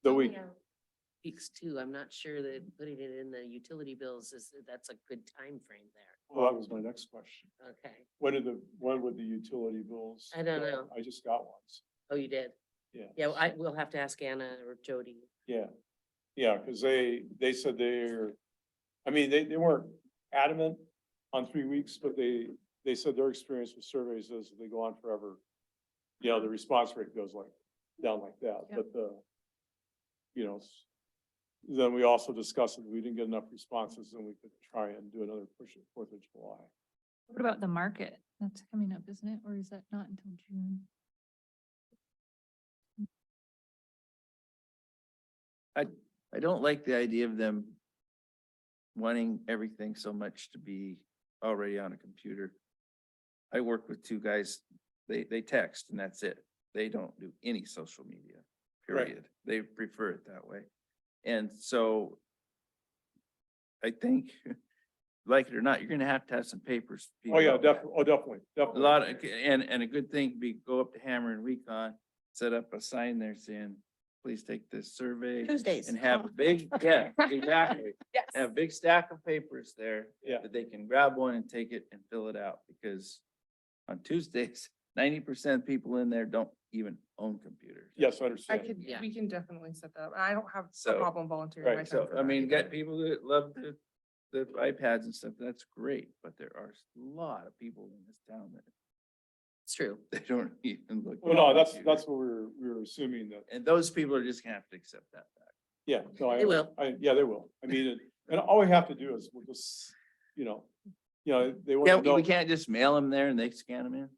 the week. Weeks too. I'm not sure that putting it in the utility bills that's a good time frame there. Well, that was my next question. Okay. When would the utility bills? I don't go? know. I just got ones. Oh, you did? Yeah. Yeah, we'll have to ask Anna or Jody. Yeah, yeah, because they said I mean, they weren't adamant on 3 weeks, but they said their experience with surveys is they go on forever. You know, the response rate goes down like that, Yep. but then we also discussed that we didn't get enough responses, and we could try and do another push at 4th of July. What about the market? That's coming up, isn't it? Or is that not until June? I don't like the idea of them wanting everything so much to be already on a computer. I work with two guys, they text and that's it. They don't do any social media, Right. period. They prefer it that way. And so I think, like it or not, you're gonna have to have some papers. Oh, yeah, filled out. definitely, definitely. A lot of, and a good thing, be go up to Hammer and Recon, set up a sign there saying, please take this survey. Tuesdays. And have a big, yeah, exactly. Yes. Have a big stack of papers there. Yeah. That they can grab one and take it and fill it out, because on Tuesdays, 90% of people in there don't even own computers. Yes, I I understand. could, Yeah. we can definitely set that up. I don't have a So- problem volunteering my Right, time so, for I that mean, either. got people that love the iPads and stuff, that's great, but there are a lot of people in this town that It's true. they don't even look. Well, no, at that's computers. what we were assuming that, And those people are just gonna have to accept that fact. yeah. No, They will. Yeah, they will. I mean, and all we have to do is we'll just, they want to know. We can't just mail them there and they scan them in.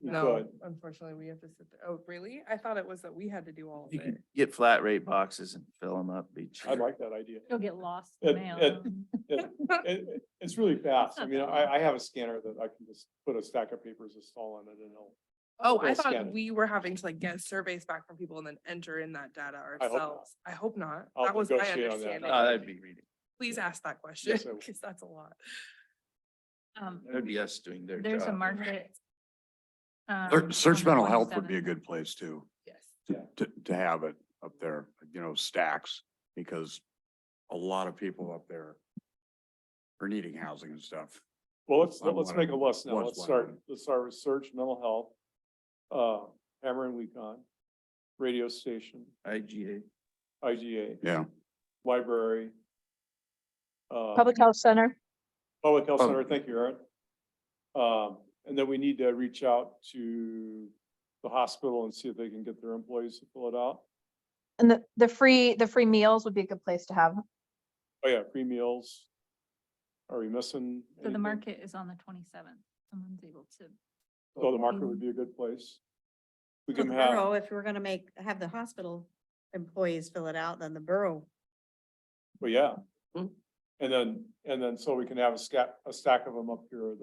we No, could. unfortunately, we have to sit there. Oh, really? I thought it was that we had to do all of You it. can get flat rate boxes and fill them up, be cheap. I like that idea. You'll get lost in the It- mail. It's really fast. I not mean, that I have a scanner that I can just put a stack of papers, install on it, and it'll. Oh, I We'll thought scan it. we were having to like get surveys back from people and then enter in that data not. ourselves. I hope not. I'll That was my negotiate on that. understanding. That'd be reading. Please ask that question, Yes, I will. because that's a lot. That'd be us doing their job. There's a market. Search on the mental health would be a 27th. good place too, Yes. to have it up there, stacks, because a lot of people up there are needing housing and stuff. Well, let's I'm make a one of- list now. was Let's one of start, them. let's start with search, mental health, Hammer and Wecon, radio station, IGA. IGA, Yeah. library. Public Health Center. Public Health Oh. Center, thank you, Aaron. And then we need to reach out to the hospital and see if they can get their employees to fill it out. And the free meals would be a good place to have. Oh, yeah, free meals. Are we missing? So the anything? market is on the 27th. Someone's able to. So the market would be a good place. We So can the have, borough, if we're gonna have the hospital employees fill it out, then the borough. well, yeah. Hmm. And then, so we can have a stack of them up here,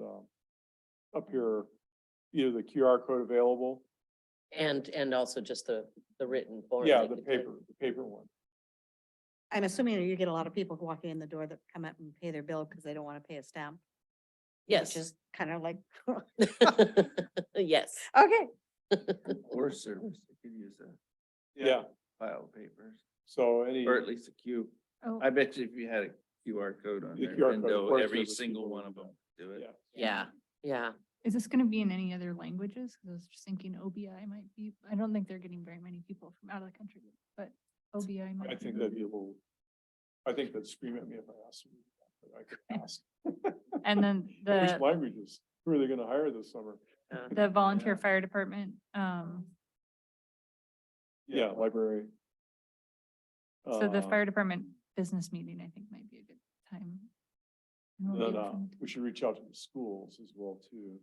either the QR code available, And also just the written form. yeah, they the could fill. paper one. I'm assuming you get a lot of people walking in the door that come up and pay their bill because they don't want to pay a stamp. Yes. Which is kind of like, Yes. okay. Or service, they could use a Yeah, pile of papers, so any, or at least a queue. Oh, I bet you if you had a QR code on The their QR code, of window, course, every there's a single people one in of them do it. yeah. Yeah. is this gonna be in any other languages? Cause I was just thinking OBI might be, I don't think they're getting very many people from out of the country, but OBI might. I be think really- that'd be a little, I think they'd scream at me if I asked them, but I could ask. And then Which the, languages? Who are they gonna hire this summer? the volunteer Yeah. fire department, Yeah, library. so the Uh, fire department business meeting, I think might be a good time. And we'll Then, be able to- we should reach out to the schools as well too.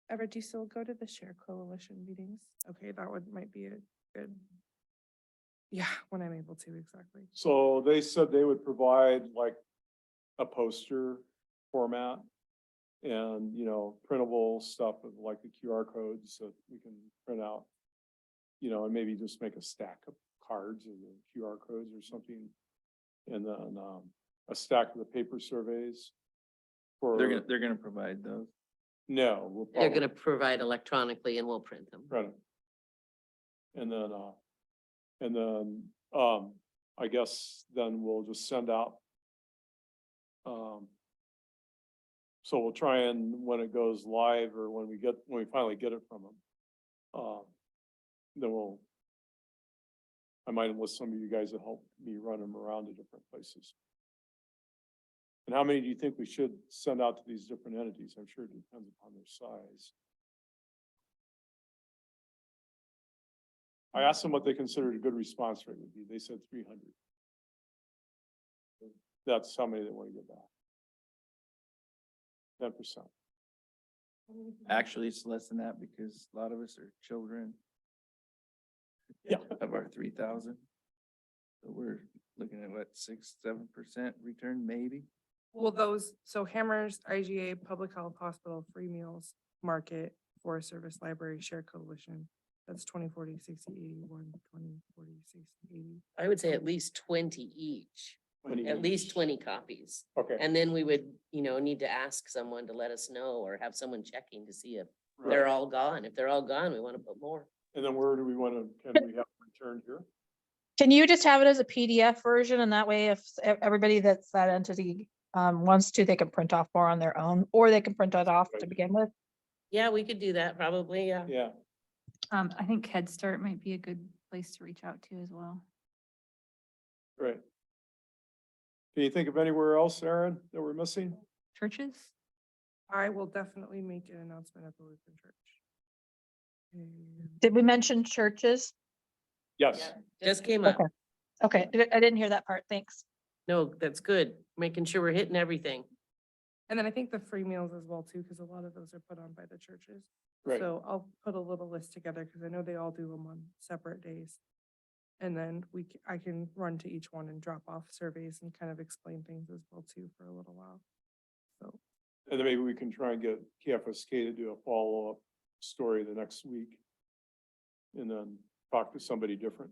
Everett, do you still go to the Share Coalition meetings? Okay, that might be a good. Yeah, when I'm able to, exactly. So they said they would provide like a poster format and, printable stuff of like the QR codes that we can print out. And maybe just make a stack of cards or the QR codes or something. And then, a stack of the paper surveys. for. They're gonna provide those. No. we'll They're probably gonna provide electronically and we'll print them. print 'em. And then, I guess then we'll just send out. So we'll try and when it goes live or when we finally get it from them. Then I might enlist some of you guys to help me run them around to different places. And how many do you think we should send out to these different entities? I'm sure it depends upon their size. I asked them what they considered a good response rate would be. They said 300. That's how many they want to get back. 10%. Actually, it's less than that because a lot of us are children. Yeah. Of our 3,000. So we're looking at what, 6-7% return maybe? Well, those, so Hammers, IGA, Public Health Hospital, Free Meals, Market, Forest Service Library, Share Coalition. That's 20, 40, 60, 80, 1, 20, 40, 60, 80. I would say at least 20 each, at least 20 copies. Okay. And then we would, need to ask someone to let us know or have someone checking to see if Right. they're all gone. If they're all gone, we want to put more. And then where do we want to, can we have returned here? Can you just have it as a PDF version and that way if everybody that's that entity wants to, they can print off more on their own, or they can print it off to begin with? Yeah, we could do that probably, yeah. Yeah. I think Head Start might be a good place to reach out to as well. Great. Can you think of anywhere else, Aaron, that we're missing? Churches? I will definitely make an announcement at the Lutheran Church. And Did we mention churches? Yes. Just came up. Okay, I didn't hear that part. Thanks. No, that's good. Making sure we're hitting everything. And then I think the free meals as well too, because a lot of those are put on by the churches. Right. So I'll put a little list together because I know they all do them on separate days. And then I can run to each one and drop off surveys and kind of explain things as well too for a little while. So, And then maybe we can try and get KFSK to do a follow-up story the next week. And then talk to somebody different.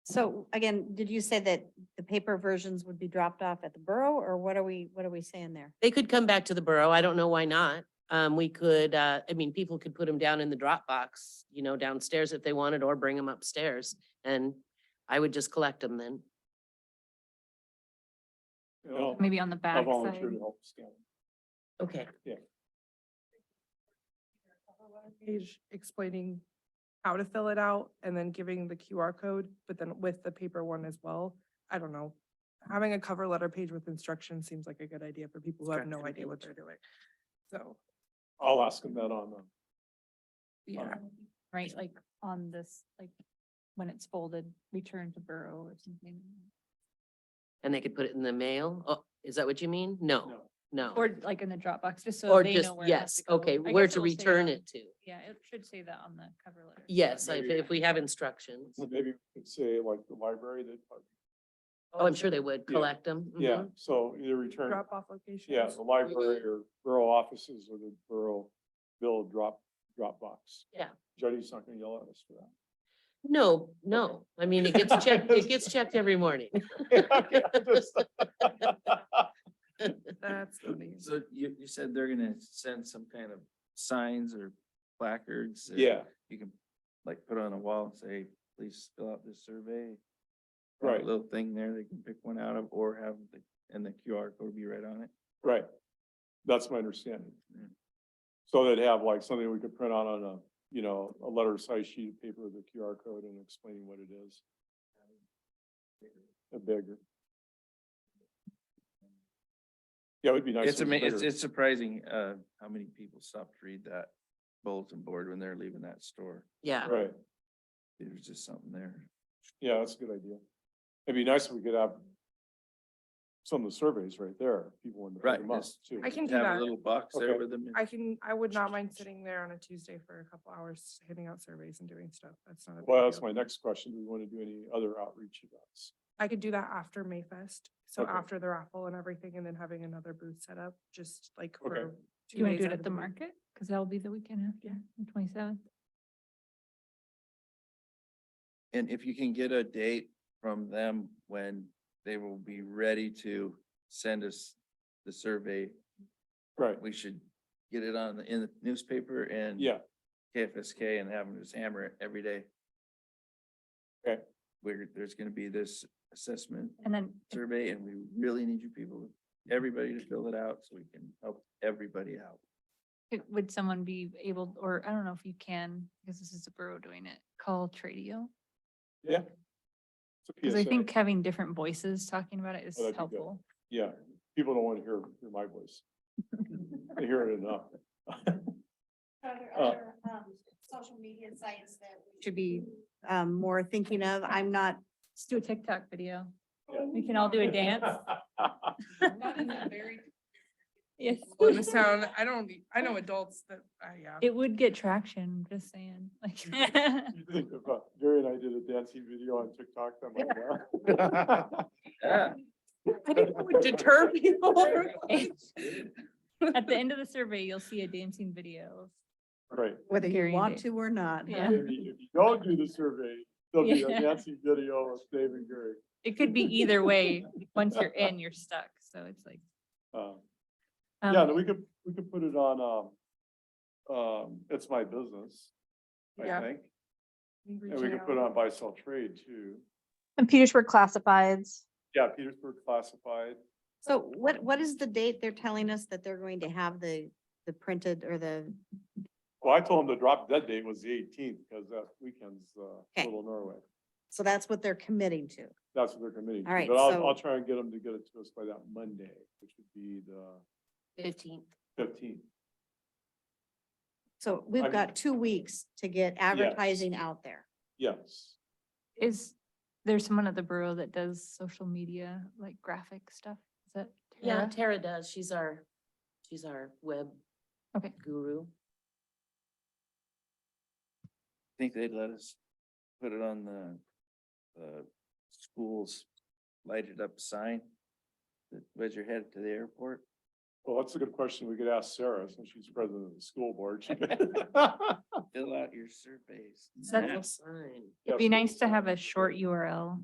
So again, did you say that the paper versions would be dropped off at the borough, or what are we saying there? They could come back to the borough. I don't know why not. We could, people could put them down in the Dropbox, downstairs if they wanted, or bring them upstairs. And I would just collect them then. And I'll- Maybe on the I'll back volunteer side. to help scan. Okay. page explaining how to fill it out and then giving the QR code, but then with the paper one as well. I don't know. Having a cover letter page with instructions seems like a good idea for people who have no idea what they're doing. So, I'll ask them that on them. yeah. Right, like on this, like when it's folded, return to borough or something. And they could put it in the mail? Oh, is that what you mean? No, no. Or like in the Dropbox, just so Or they just, know where it has yes, to go. okay, I where guess to it'll say return that- it to. Yeah, it should say that on the cover letter. Yes, maybe- if we have instructions. Maybe we could say like the library that, Oh, I'm sure they would Yeah. collect them. yeah, so either return, Drop off locations. yeah, the library or borough offices or the borough bill Dropbox. Yeah. Jody's not gonna yell at us for that. No, no. I mean, it gets checked, it gets checked every morning. That's funny. So you said they're gonna send some kind of signs or placards? that Yeah, You can like put on a wall and say, please fill out this survey. Have right, A little thing there, they can pick one out of, or have and the QR code be right on it. right. That's my understanding. Yeah. So they'd have like something we could print out on a letter size sheet of paper with a QR code and explaining what it is. A bigger. Yeah, it would be nice. It's if it was it's bigger. it's surprising, how many people stop to read that bulletin board when they're leaving that store. Yeah, Right, There's just something there. yeah, that's a good idea. It'd be nice if we could have some of the surveys right there, people in the Right, must too. I can do Have that. a little box there Okay. with them. I would not mind sitting there on a Tuesday for a couple hours, handing out surveys and doing stuff. That's not a big Well, that's deal. my next question. Do we want to do any other outreach events? I could do that after Mayfest. So Okay. after the raffle and everything, and then having another booth set up, just like Okay. for. Do 2 you want days to do it out at of the week. market? Cause that'll be the weekend after, the 27th. And if you can get a date from them when they will be ready to send us the survey Right, we should get it in the newspaper and yeah, KFSK and have them just hammer it every day. Okay. Where there's gonna be this assessment And then survey and we really need you people, everybody to fill it out so we can help everybody out. would someone be able, or I don't know if you can, because this is a borough doing it, call Tradio? yeah. It's a Because I PSA. think having different voices talking about it is Oh, that'd be good. helpful. Yeah, people don't want to hear my voice. They hear it enough. Social media sites that we should be more thinking of. I'm not, Let's do a TikTok video. Yeah. We can all do a dance. Yes. Well, the sound, I know adults that, yeah. It would get traction, just saying, like. You think if Gary and I did a dancing video on TikTok, that might. Yeah. I think it would deter people. At the end of the survey, you'll see a dancing video. Right. whether you Gary want did. to or not. Yeah. If you don't do the survey, there'll be a Yeah. dancing video of Dave and Gary. It could be either way. Once you're in, you're stuck. So it's like. Yeah, um, no, we could put it on, It's My Business, I Yeah. think. And we could put it on Buy Sell Trade too. And Petersburg Classifieds. Yeah, Petersburg Classified. So what is the date they're telling us that they're going to have the printed or the, Well, I told them the drop dead date was the 18th because that weekend's, Okay. Little Norway. so that's what they're committing to. That's what they're committing to. All right, But I'll so- try and get them to get it to us by that Monday, which would be the 15th. 15th. So we've I'm- got 2 weeks to get advertising out there. Yes. Is there someone at the borough that does social media, like graphic stuff? Is that? Yeah, Tara? Tara does. She's our web Okay. guru. Think they'd let us put it on the school's lighted up sign that as you're headed to the airport. Well, that's a good question. We could ask Sarah since she's president of the school board. She could- Fill out your surveys. Central sign. It'd be nice to have a short URL,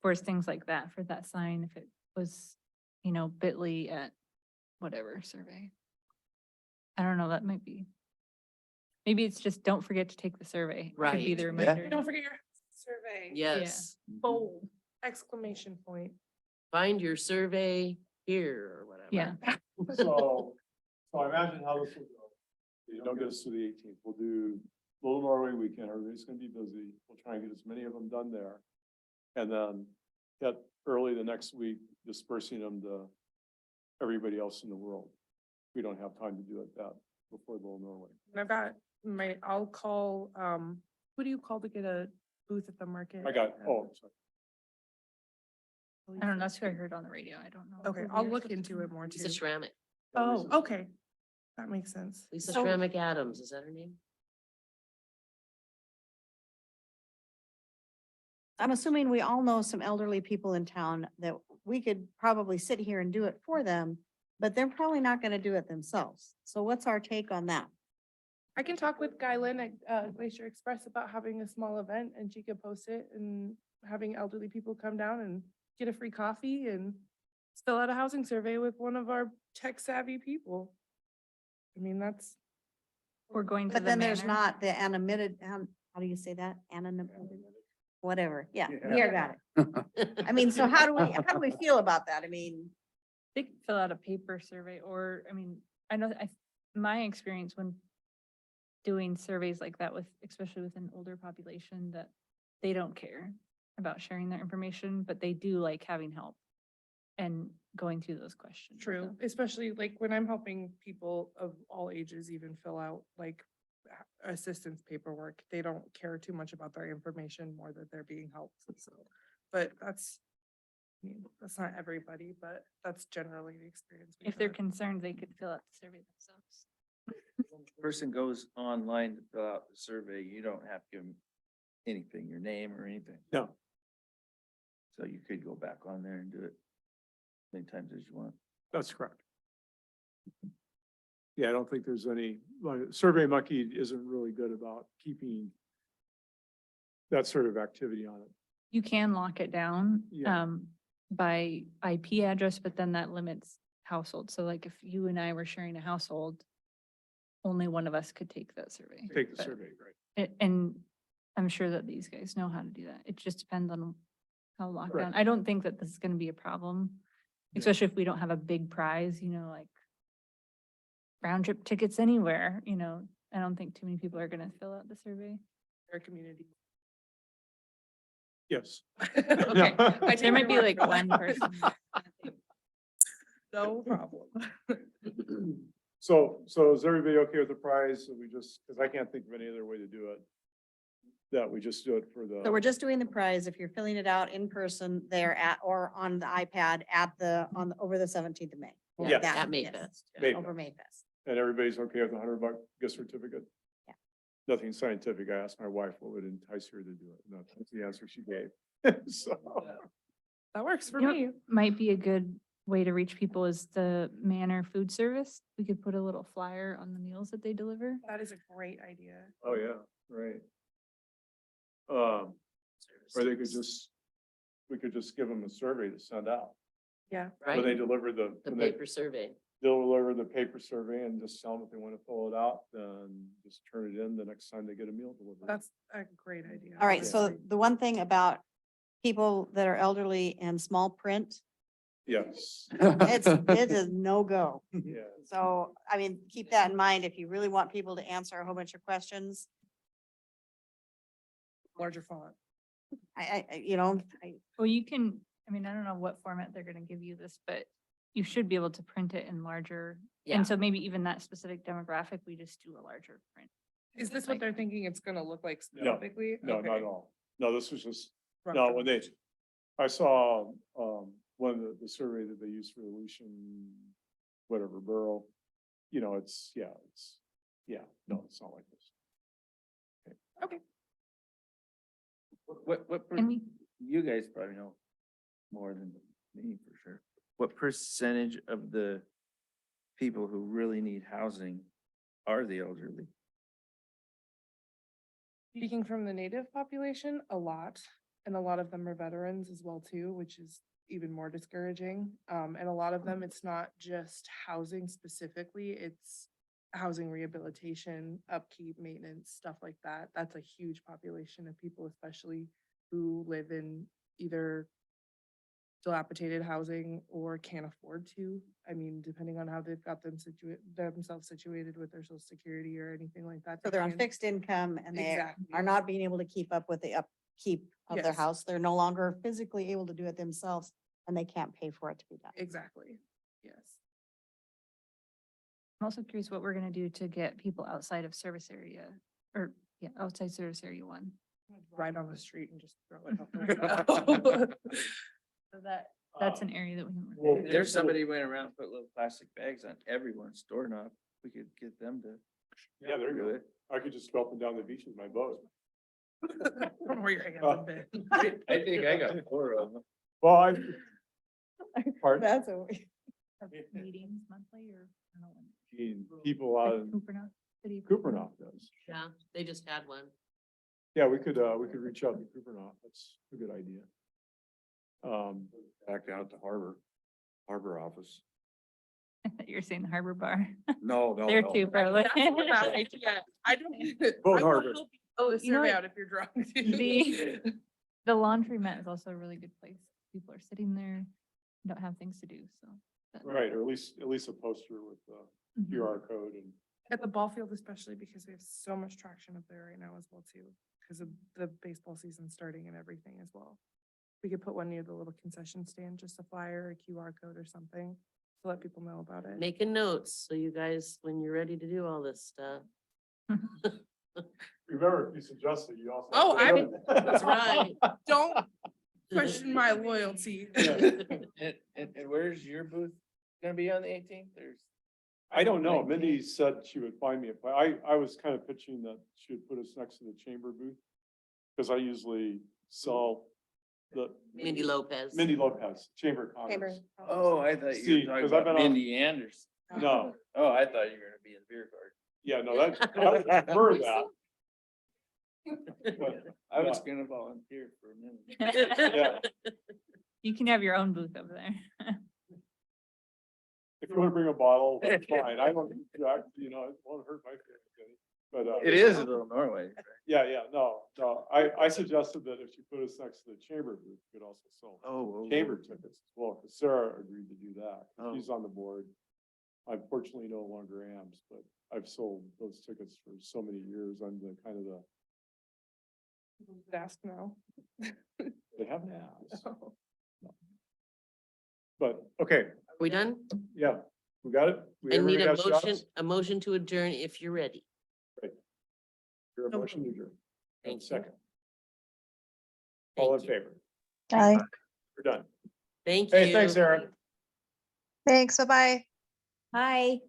for things like that, for that sign, if it was, bit.ly at whatever survey. I don't know, that might be. Maybe it's just, don't forget to take the survey. Could be the Right. reminder. Don't forget your survey. Yes, Bold, exclamation point. find your survey here or whatever. Yeah. So I imagine how this will go. You don't get us to the 18th. We'll do Little Norway weekend. Everybody's gonna be busy. We'll try and get as many of them done there. And then get early the next week dispersing them to everybody else in the world. We don't have time to do it that before Little Norway. And I've got I'll call, who do you call to get a booth at the market? I got, oh, sorry. I don't know, that's who I heard on the radio. I don't know. Okay, who I'll we were look supposed into to- it more too. Lisa Schrammick. Oh, okay. That makes sense. Lisa So- Schrammick Adams, is that her name? I'm assuming we all know some elderly people in town that we could probably sit here and do it for them, but they're probably not gonna do it themselves. So what's our take on that? I can talk with Guylyn at Glacier Express about having a small event and she could post it and having elderly people come down and get a free coffee and fill out a housing survey with one of our tech savvy people. I mean, that's, We're going to But the then there's manor. not the anonymity, how do you say that? Anonymity, whatever. Yeah, Yeah. here, got it. I mean, so how do we feel about that? I mean, They could fill out a paper survey or, I mean, I know, my experience when doing surveys like that with, especially with an older population, that they don't care about sharing their information, but they do like having help and going through those questions. with true, them. especially like when I'm helping people of all ages even fill out like assistance paperwork. They don't care too much about their information, more that they're being helped, so. But that's not everybody, but that's generally the experience. we've If they're had. concerned, they could fill out the survey themselves. Person goes online to fill out the survey, you don't have to give them anything, your name or anything. No. So you could go back on there and do it many times as you want. That's correct. Yeah, I don't think there's any, like, Survey Monkey isn't really good about keeping that sort of activity on it. You can lock it down, Yeah. by IP address, but then that limits household. So like if you and I were sharing a household, only one of us could take that survey. Take the But survey, right? And I'm sure that these guys know how to do that. It just depends on how locked Correct. down. I don't think that this is gonna be a problem, Yeah. especially if we don't have a big prize, like round trip tickets anywhere, I don't think too many people are gonna fill out the survey. Our community. Yes. Okay, I There take might be your like word for one it. person. No problem. So is everybody okay with the prize? So we just, because I can't think of any other way to do it. That we just do it for the. So we're just doing the prize. If you're filling it out in person there or on the iPad over the 17th of May. Yeah. That- At May yes, Fest. yeah. Maybe. Over May Fest. And everybody's okay with the $100 gift certificate? Yeah. Nothing scientific. I asked my wife what would entice her to do it. And that's the answer she gave. So, That works for You know, me. Might be a good way to reach people is the Manor Food Service. We could put a little flyer on the meals that they deliver. That is a great idea. oh yeah, right. Or they could we could just give them a survey to send out. Yeah. When they Right, deliver the when they paper survey. deliver the paper survey and just tell them if they want to fill it out, then just turn it in the next time they get a meal delivered. That's a great idea. All right, so honestly. the one thing about people that are elderly and small print, Yes. it is no go. Yeah. So, I mean, keep that in mind. If you really want people to answer a whole bunch of questions, Larger font. Well, you can, I don't know what format they're gonna give you this, but you should be able to print it in larger. Yeah. And so maybe even that specific demographic, we just do a larger print. Is this what they're thinking it's gonna look like No, specifically? No, not Okay. at all. No, this was just, Rough no, draft. when I saw, one of the survey that they used for the Lucian, whatever borough, no, it's not like this. And we, You guys probably know more than me for sure. What percentage of the people who really need housing are the elderly? Speaking from the native population, a lot, and a lot of them are veterans as well too, which is even more discouraging. And a lot of them, it's not just housing specifically, it's housing rehabilitation, upkeep, maintenance, stuff like that. That's a huge population of people, especially who live in either dilapidated housing or can't afford to. I mean, depending on how they've got themselves situated with their social security or anything like that. so they they're on can- fixed income and they Exactly. are not being able to keep up with the upkeep of their Yes. house. They're no longer physically able to do it themselves and they can't pay for it to be done. Exactly, yes. I'm also curious what we're gonna do to get people outside of service area, or, outside service area 1. Right on the street and just throw it out the window. So that's an area that we can. Well, work on. There's somebody went around, and put little plastic bags on everyone's doorknob. We could get them to. Yeah, there you do go. it. I could just go up and down the beach with my boat. From where your hands Oh. have been. I think I got 4 of them. Well, pardon? That's a. Have Meetings monthly or? I don't know when. People out Like in Kupreanof, City of Kupreanof does. Yeah, they just had one. Yeah, we could reach out to Kupreanof. That's a good idea. Back out at the harbor office. You're saying the Harbor Bar. No, no, They're no. too probably. That's not a bad idea. I don't. Boat I will harbor. help you Oh, fill the you know survey what? out if you're drunk. The laundromat is also a really good place. People are sitting there, don't have things to do, so. that- Right, or at least a poster with the Mhm. QR code and. At the ball field especially because we have so much traction up there right now as well too, because of the baseball season starting and everything as well. We could put one near the little concession stand, just a flyer, a QR code or something to let people know about it. Making notes, so you guys, when you're ready to do all this stuff. Remember, if you suggest it, you also. Oh, That's right. Don't question my loyalty. And where's your booth gonna be on the 18th? I don't know. Mindy said she would find me a place. I was kind of pitching that she would put us next to the chamber booth. Because I usually sell the. Mindy Lopez. Mindy Lopez, Chamber of Chamber. Commerce. Oh, I thought you See, were talking 'cause I've about been on- Mindy Anderson. No, Oh, I thought you were gonna be in the beer garden. yeah, no, I prefer that. But, I was yeah. gonna volunteer for a minute. Yeah. You can have your own booth over there. you want to bring a bottle, that's fine. I don't, you know, it won't hurt my feelings any. But, It is a little Norway. yeah, no, I suggested that if you put us next to the chamber booth, you could also sell Oh. chamber tickets as well, because Sarah agreed to do that. 'Cause Oh. She's on the board. I unfortunately no longer am, but I've sold those tickets for so many years. I'm the kind of the, Ask now. they haven't asked. No. But, okay, Are we done? yeah, we got it? We- I everybody need a got motion, shots? a motion to adjourn if you're ready. Your motion to adjourn. Thank you. Second. All in Thank you. favor? Aye. We're done. Thank you. Hey, thanks, Aaron. Thanks, bye-bye. Hi.